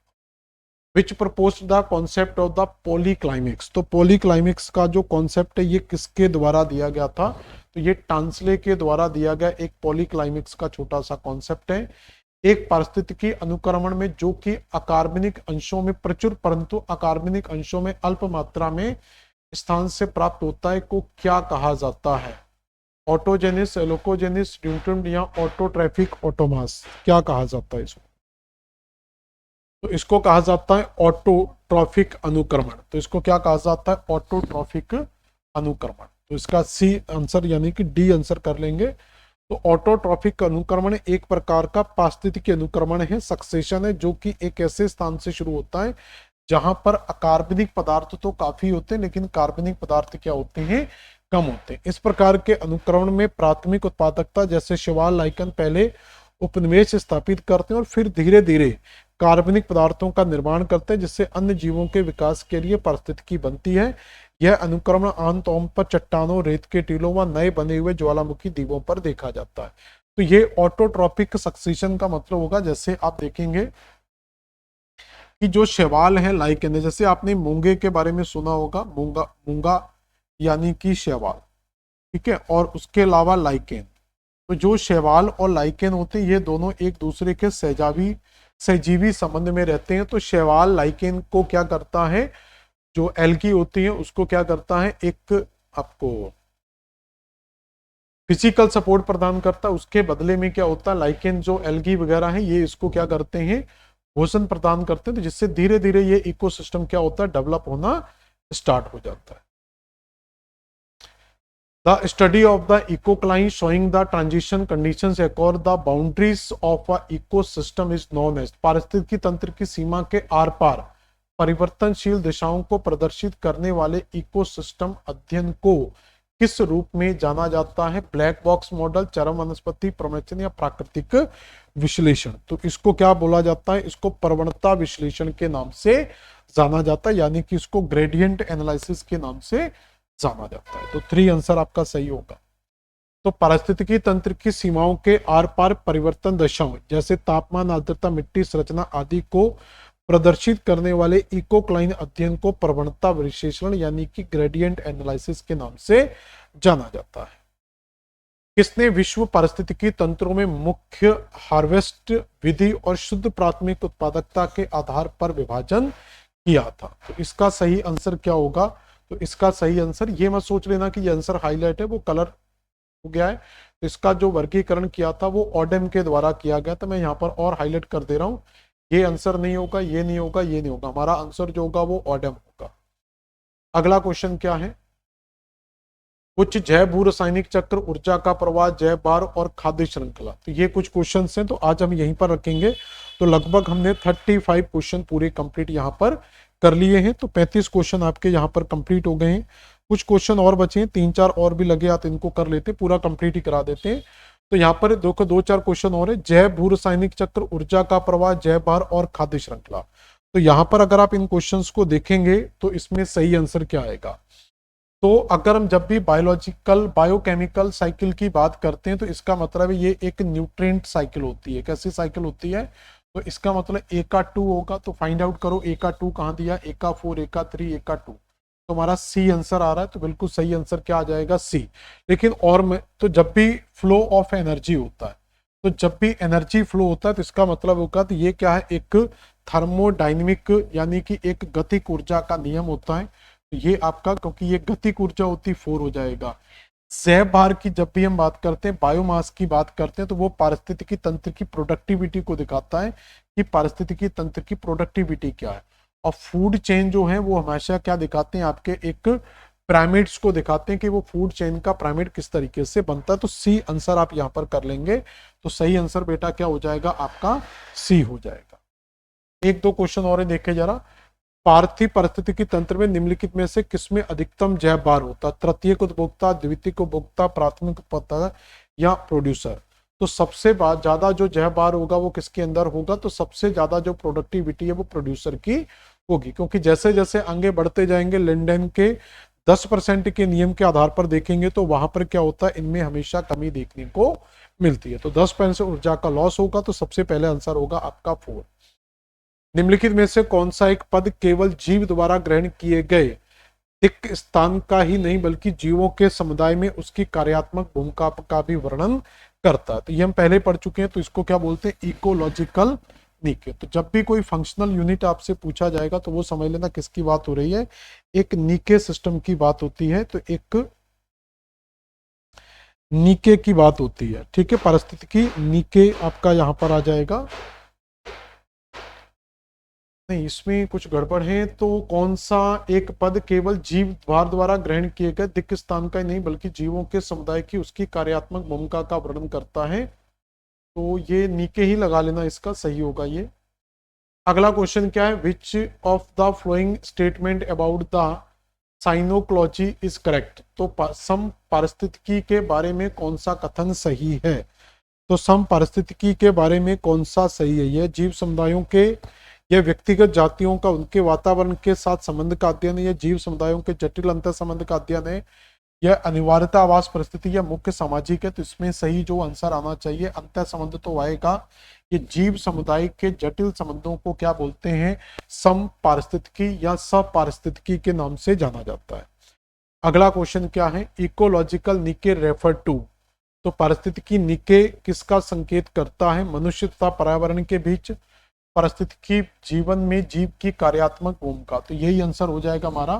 Which proposed the concept of the polyclimax. तो पॉलीक्लाइमेक्स का जो कॉन्सेप्ट है ये किसके द्वारा दिया गया था, तो ये टांसले के द्वारा दिया गया एक पॉलीक्लाइमेक्स का छोटा सा कॉन्सेप्ट है। एक पारिस्थितिकी अनुक्रमण में जो कि अकार्बनिक अंशों में प्रचुर परंतु अकार्बनिक अंशों में अल्प मात्रा में स्थान से प्राप्त होता है को क्या कहा जाता है। ऑटोजेनिस, एलोकोजेनिस, न्यूट्रम या ऑटोट्रैफिक ऑटोमास, क्या कहा जाता है इसको। तो इसको कहा जाता है ऑटोट्रॉफिक अनुक्रमण। तो इसको क्या कहा जाता है, ऑटोट्रॉफिक अनुक्रमण। तो इसका सी आंसर यानी कि डी आंसर कर लेंगे। तो ऑटोट्रॉफिक अनुक्रमण एक प्रकार का पारिस्थितिकी अनुक्रमण है, सक्सेशन है, जो कि एक ऐसे स्थान से शुरू होता है जहां पर अकार्बनिक पदार्थ तो काफी होते हैं लेकिन कार्बनिक पदार्थ क्या होते हैं, कम होते हैं। इस प्रकार के अनुक्रमण में प्राथमिक उत्पादकता जैसे शैवाल, लाइकन पहले उपनिवेश स्थापित करते हैं और फिर धीरे धीरे कार्बनिक पदार्थों का निर्माण करते हैं जिससे अन्य जीवों के विकास के लिए पारिस्थितिकी बनती है। यह अनुक्रमण आमतौर पर चट्टानों, रेत के टीलों व नए बने हुए ज्वालामुखी द्वीपों पर देखा जाता है। तो ये ऑटोट्रॉपिक सक्सेशन का मतलब होगा, जैसे आप देखेंगे कि जो शैवाल है, लाइकेन है, जैसे आपने मूंगे के बारे में सुना होगा, मूंगा मूंगा यानी कि शैवाल, ठीक है, और उसके अलावा लाइकेन। तो जो शैवाल और लाइकेन होते हैं ये दोनों एक दूसरे के सहजीवी संबंध में रहते हैं। तो शैवाल लाइकेन को क्या करता है, जो एल्गी होती है उसको क्या करता है, एक आपको फिजिकल सपोर्ट प्रदान करता है। उसके बदले में क्या होता है, लाइकेन जो एल्गी वगैरह है ये इसको क्या करते हैं, भोजन प्रदान करते हैं। तो जिससे धीरे धीरे ये इकोसिस्टम क्या होता है, डेवलप होना स्टार्ट हो जाता है। The study of the ecocline showing the transition conditions across the boundaries of a ecosystem is known as। पारिस्थितिकी तंत्र की सीमा के आर पार परिवर्तनशील दिशाओं को प्रदर्शित करने वाले इकोसिस्टम अध्ययन को किस रूप में जाना जाता है, ब्लैक बॉक्स मॉडल, चरम वनस्पति प्रवचन या प्राकृतिक विश्लेषण। तो इसको क्या बोला जाता है, इसको प्रवणता विश्लेषण के नाम से जाना जाता है, यानी कि इसको ग्रेडियंट एनालिसिस के नाम से जाना जाता है। तो 3 आंसर आपका सही होगा। तो पारिस्थितिकी तंत्र की सीमाओं के आर पार परिवर्तन दशाओं जैसे तापमान, आर्द्रता, मिट्टी संरचना आदि को प्रदर्शित करने वाले इकोक्लाइन अध्ययन को प्रवणता विश्लेषण यानी कि ग्रेडियंट एनालिसिस के नाम से जाना जाता है। किसने विश्व पारिस्थितिकी तंत्रों में मुख्य हार्वेस्ट विधि और शुद्ध प्राथमिक उत्पादकता के आधार पर विभाजन किया था। तो इसका सही आंसर क्या होगा, तो इसका सही आंसर, ये मत सोच लेना कि ये आंसर हाईलाइट है, वो कलर हो गया है। तो इसका जो वर्गीकरण किया था वो ऑडेम के द्वारा किया गया। तो मैं यहाँ पर और हाईलाइट कर दे रहा हूँ, ये आंसर नहीं होगा, ये नहीं होगा, ये नहीं होगा, हमारा आंसर जो होगा वो ऑडेम होगा। अगला क्वेश्चन क्या है, कुछ जैव भू रासायनिक चक्र, ऊर्जा का प्रवाह, जैव भार और खाद्य श्रृंखला। तो ये कुछ क्वेश्चन हैं, तो आज हम यहीं पर रखेंगे। तो लगभग हमने 35 क्वेश्चन पूरे कंप्लीट यहाँ पर कर लिए हैं। तो 35 क्वेश्चन आपके यहाँ पर कंप्लीट हो गए हैं। कुछ क्वेश्चन और बचे हैं, 3-4 और भी लगे, आप इनको कर लेते, पूरा कंप्लीट ही करा देते हैं। तो यहाँ पर 2-4 क्वेश्चन और है, जैव भू रासायनिक चक्र, ऊर्जा का प्रवाह, जैव भार और खाद्य श्रृंखला। तो यहाँ पर अगर आप इन क्वेश्चंस को देखेंगे तो इसमें सही आंसर क्या आएगा। तो अगर हम जब भी बायोलॉजिकल बायोकेमिकल साइकिल की बात करते हैं तो इसका मतलब है ये एक न्यूट्रिएंट साइकिल होती है। कैसी साइकिल होती है, तो इसका मतलब ए का 2 होगा। तो फाइंड आउट करो ए का 2 कहाँ दिया, ए का 4, ए का 3, ए का 2। तो हमारा सी आंसर आ रहा है। तो बिल्कुल सही आंसर क्या आ जाएगा, सी। लेकिन और में तो जब भी फ्लो ऑफ एनर्जी होता है तो जब भी एनर्जी फ्लो होता है तो इसका मतलब होगा तो ये क्या है, एक थर्मोडायनेमिक यानी कि एक गतिक ऊर्जा का नियम होता है। तो ये आपका, क्योंकि ये गतिक ऊर्जा होती 4 हो जाएगा। जैव भार की जब भी हम बात करते हैं, बायोमास की बात करते हैं, तो वो पारिस्थितिकी तंत्र की प्रोडक्टिविटी को दिखाता है कि पारिस्थितिकी तंत्र की प्रोडक्टिविटी क्या है। और फूड चेन जो है वो हमेशा क्या दिखाते हैं, आपके एक पिरामिड्स को दिखाते हैं कि वो फूड चेन का पिरामिड किस तरीके से बनता है। तो सी आंसर आप यहां पर कर लेंगे, तो सही आंसर बेटा क्या हो जाएगा आपका, सी हो जाएगा। एक दो क्वेश्चन और देखे जरा। पार्थिव परिस्थितिकी तंत्र में निम्नलिखित में से किसमें अधिकतम जैव भार होता है? तृतीयक उपभोक्ता, द्वितीयक उपभोक्ता, प्राथमिक उपभोक्ता या प्रोड्यूसर? तो सबसे ज्यादा जो जैव भार होगा वो किसके अंदर होगा? तो सबसे ज्यादा जो प्रोडक्टिविटी है वो प्रोड्यूसर की होगी, क्योंकि जैसे जैसे आगे बढ़ते जाएंगे लिंडेन के 10% के नियम के आधार पर देखेंगे तो वहां पर क्या होता है, इनमें हमेशा कमी देखने को मिलती है। तो 10% ऊर्जा का लॉस होगा, तो सबसे पहले आंसर होगा आपका 4। निम्नलिखित में से कौन सा एक पद केवल जीव द्वारा ग्रहण किए गए दिक् स्थान का ही नहीं बल्कि जीवों के समुदाय में उसकी कार्यात्मक भूमिका का भी वर्णन करता है? तो ये हम पहले पढ़ चुके हैं, तो इसको क्या बोलते हैं, इकोलॉजिकल नीके। तो जब भी कोई फंक्शनल यूनिट आपसे पूछा जाएगा तो वो समझ लेना किसकी बात हो रही है, एक नीके सिस्टम की बात होती है। तो एक नीके की बात होती है, ठीक है, परिस्थितिकी नीके आपका यहां पर आ जाएगा। नहीं, इसमें कुछ गड़बड़ है। तो कौन सा एक पद केवल जीव भार द्वारा ग्रहण किए गए दिक् स्थान का ही नहीं बल्कि जीवों के समुदाय की उसकी कार्यात्मक भूमिका का वर्णन करता है? तो ये नीके ही लगा लेना, इसका सही होगा ये। अगला क्वेश्चन क्या है, which of the following statement about the synecology is correct? तो सम पारिस्थितिकी के बारे में कौन सा कथन सही है? तो सम पारिस्थितिकी के बारे में कौन सा सही है? यह जीव समुदायों के, यह व्यक्तिगत जातियों का उनके वातावरण के साथ संबंध का अध्ययन है, यह जीव समुदायों के जटिल अंतर संबंध का अध्ययन है, यह अनिवार्यता आवास परिस्थिति या मुख्य सामाजिक है? तो इसमें सही जो आंसर आना चाहिए, अंतर संबंध तो आएगा। ये जीव समुदाय के जटिल संबंधों को क्या बोलते हैं, सम पारिस्थितिकी या सपारिस्थितिकी के नाम से जाना जाता है। अगला क्वेश्चन क्या है, इकोलॉजिकल नीके रेफर टू? तो पारिस्थितिकी नीके किसका संकेत करता है? मनुष्य तथा पर्यावरण के बीच पारिस्थितिकी जीवन में जीव की कार्यात्मक भूमिका। तो यही आंसर हो जाएगा हमारा।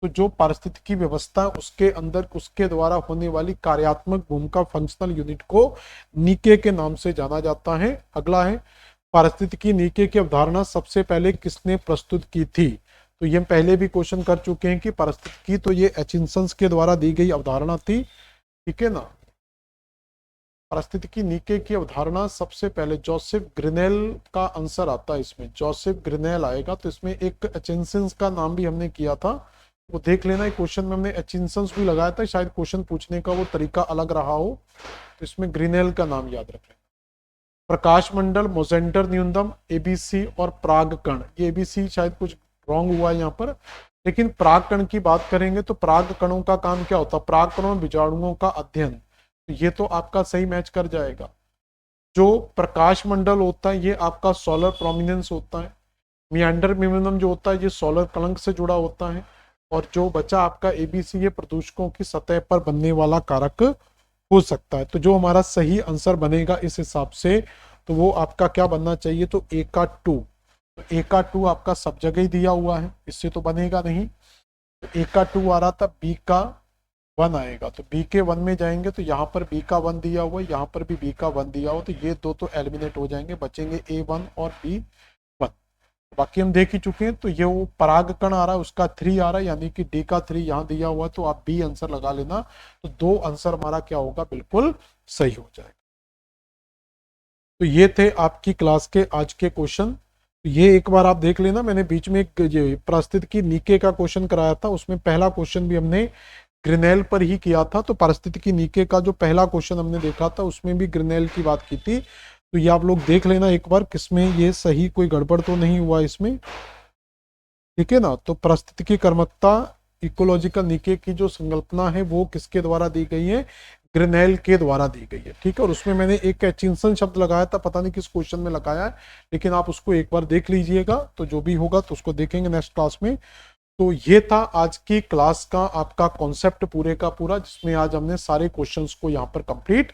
तो जो पारिस्थितिकी व्यवस्था उसके अंदर उसके द्वारा होने वाली कार्यात्मक भूमिका, फंक्शनल यूनिट को नीके के नाम से जाना जाता है। अगला है, पारिस्थितिकी नीके की अवधारणा सबसे पहले किसने प्रस्तुत की थी? तो ये हम पहले भी क्वेश्चन कर चुके हैं कि पारिस्थितिकी तो ये एचिंसन के द्वारा दी गई अवधारणा थी, ठीक है ना। पारिस्थितिकी नीके की अवधारणा सबसे पहले जोसेफ ग्रिनेल का आंसर आता है इसमें, जोसेफ ग्रिनेल आएगा। तो इसमें एक एचिंसंस का नाम भी हमने किया था, वो देख लेना। एक क्वेश्चन में हमने एचिंसंस भी लगाया था, शायद क्वेश्चन पूछने का वो तरीका अलग रहा हो, तो इसमें ग्रिनेल का नाम याद रख लेना। प्रकाश मंडल, मोजेंडर न्यूनतम, एबीसी और प्राग कण। ये एबीसी शायद कुछ रॉन्ग हुआ है यहाँ पर, लेकिन प्राग कण की बात करेंगे तो प्राग कणों का काम क्या होता है, प्राग कणों में बीजाणुओं का अध्ययन। तो ये तो आपका सही मैच कर जाएगा। जो प्रकाश मंडल होता है ये आपका सोलर प्रोमिनेंस होता है। मियांडर मिनिमम जो होता है ये सोलर कलंक से जुड़ा होता है। और जो बचा आपका एबीसी, ये प्रदूषकों की सतह पर बनने वाला कारक हो सकता है। तो जो हमारा सही आंसर बनेगा इस हिसाब से, तो वो आपका क्या बनना चाहिए, तो ए का 2। तो ए का 2 आपका सब जगह ही दिया हुआ है, इससे तो बनेगा नहीं। तो ए का 2 आ रहा था, बी का 1 आएगा। तो बी के 1 में जाएंगे तो यहाँ पर बी का 1 दिया हुआ है, यहाँ पर भी बी का 1 दिया हुआ, तो ये दो तो एलिमिनेट हो जाएंगे, बचेंगे A1 और B1। बाकी हम देख ही चुके हैं। तो ये वो पराग कण आ रहा है, उसका 3 आ रहा है, यानी कि डी का 3 यहाँ दिया हुआ है, तो आप बी आंसर लगा लेना। तो 2 आंसर हमारा क्या होगा, बिल्कुल सही हो जाएगा। तो ये थे आपकी क्लास के आज के क्वेश्चन। तो ये एक बार आप देख लेना, मैंने बीच में एक ये पारिस्थितिकी नीके का क्वेश्चन कराया था, उसमें पहला क्वेश्चन भी हमने ग्रिनेल पर ही किया था। तो पारिस्थितिकी नीके का जो पहला क्वेश्चन हमने देखा था उसमें भी ग्रिनेल की बात की थी। तो ये आप लोग देख लेना एक बार, किसमें ये सही, कोई गड़बड़ तो नहीं हुआ इसमें, ठीक है ना। तो पारिस्थितिकी कर्मकता इकोलॉजिकल नीके की जो संकल्पना है वो किसके द्वारा दी गई है, ग्रिनेल के द्वारा दी गई है, ठीक है। और उसमें मैंने एक एचिंसन शब्द लगाया था, पता नहीं किस क्वेश्चन में लगाया है, लेकिन आप उसको एक बार देख लीजिएगा। तो जो भी होगा तो उसको देखेंगे नेक्स्ट क्लास में। तो ये था आज की क्लास का आपका कॉन्सेप्ट पूरे का पूरा, जिसमें आज हमने सारे क्वेश्चंस को यहाँ पर कंप्लीट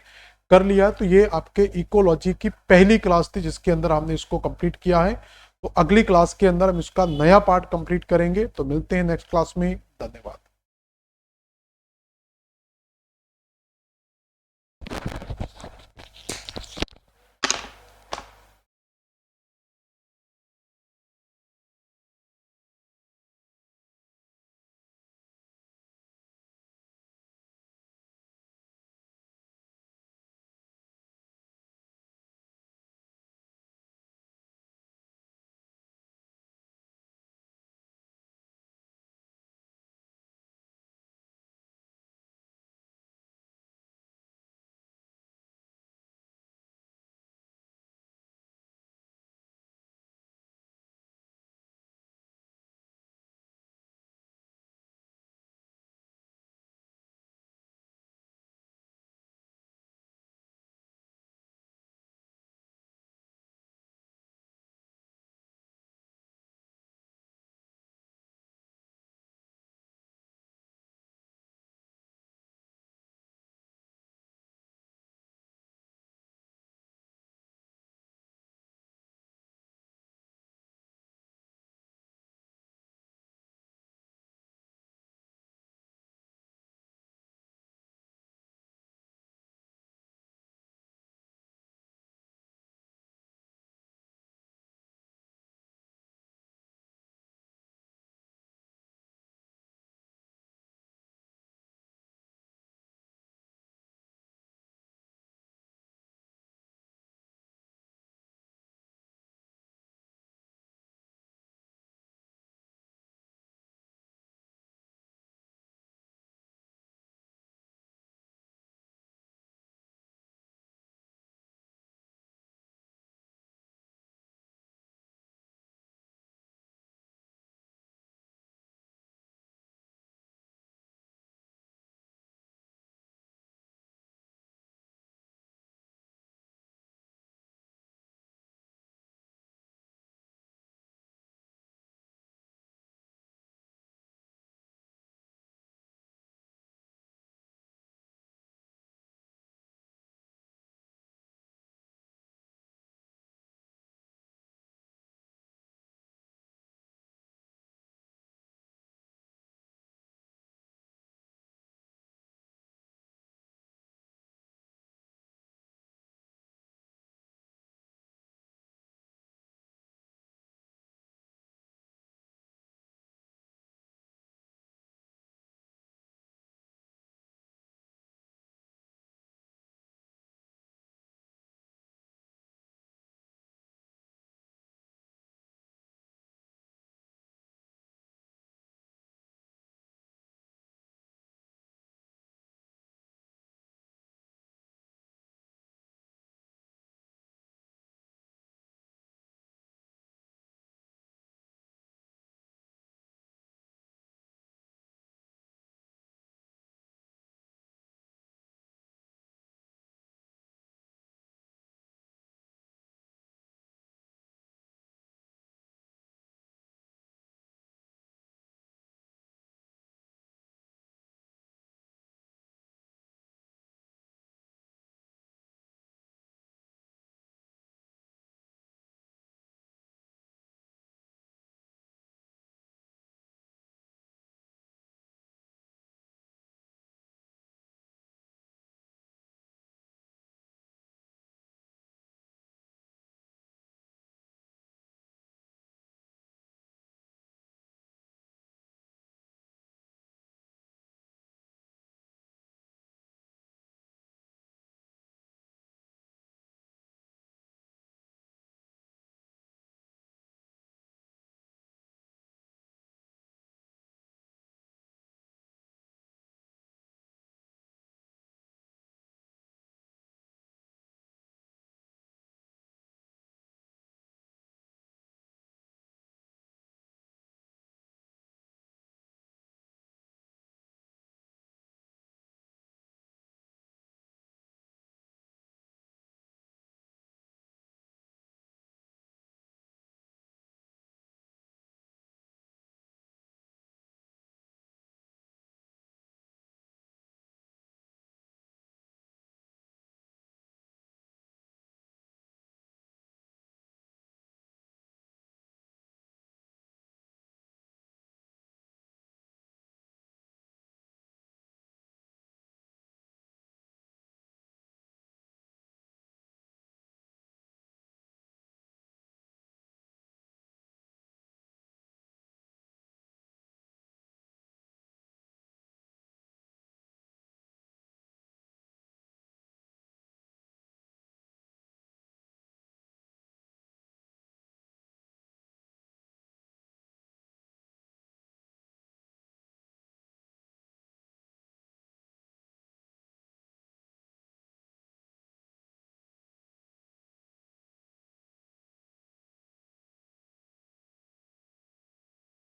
कर लिया। तो ये आपके इकोलॉजी की पहली क्लास थी जिसके अंदर हमने इसको कंप्लीट किया है। तो अगली क्लास के अंदर हम इसका नया पार्ट कंप्लीट करेंगे। तो मिलते हैं नेक्स्ट क्लास में। धन्यवाद।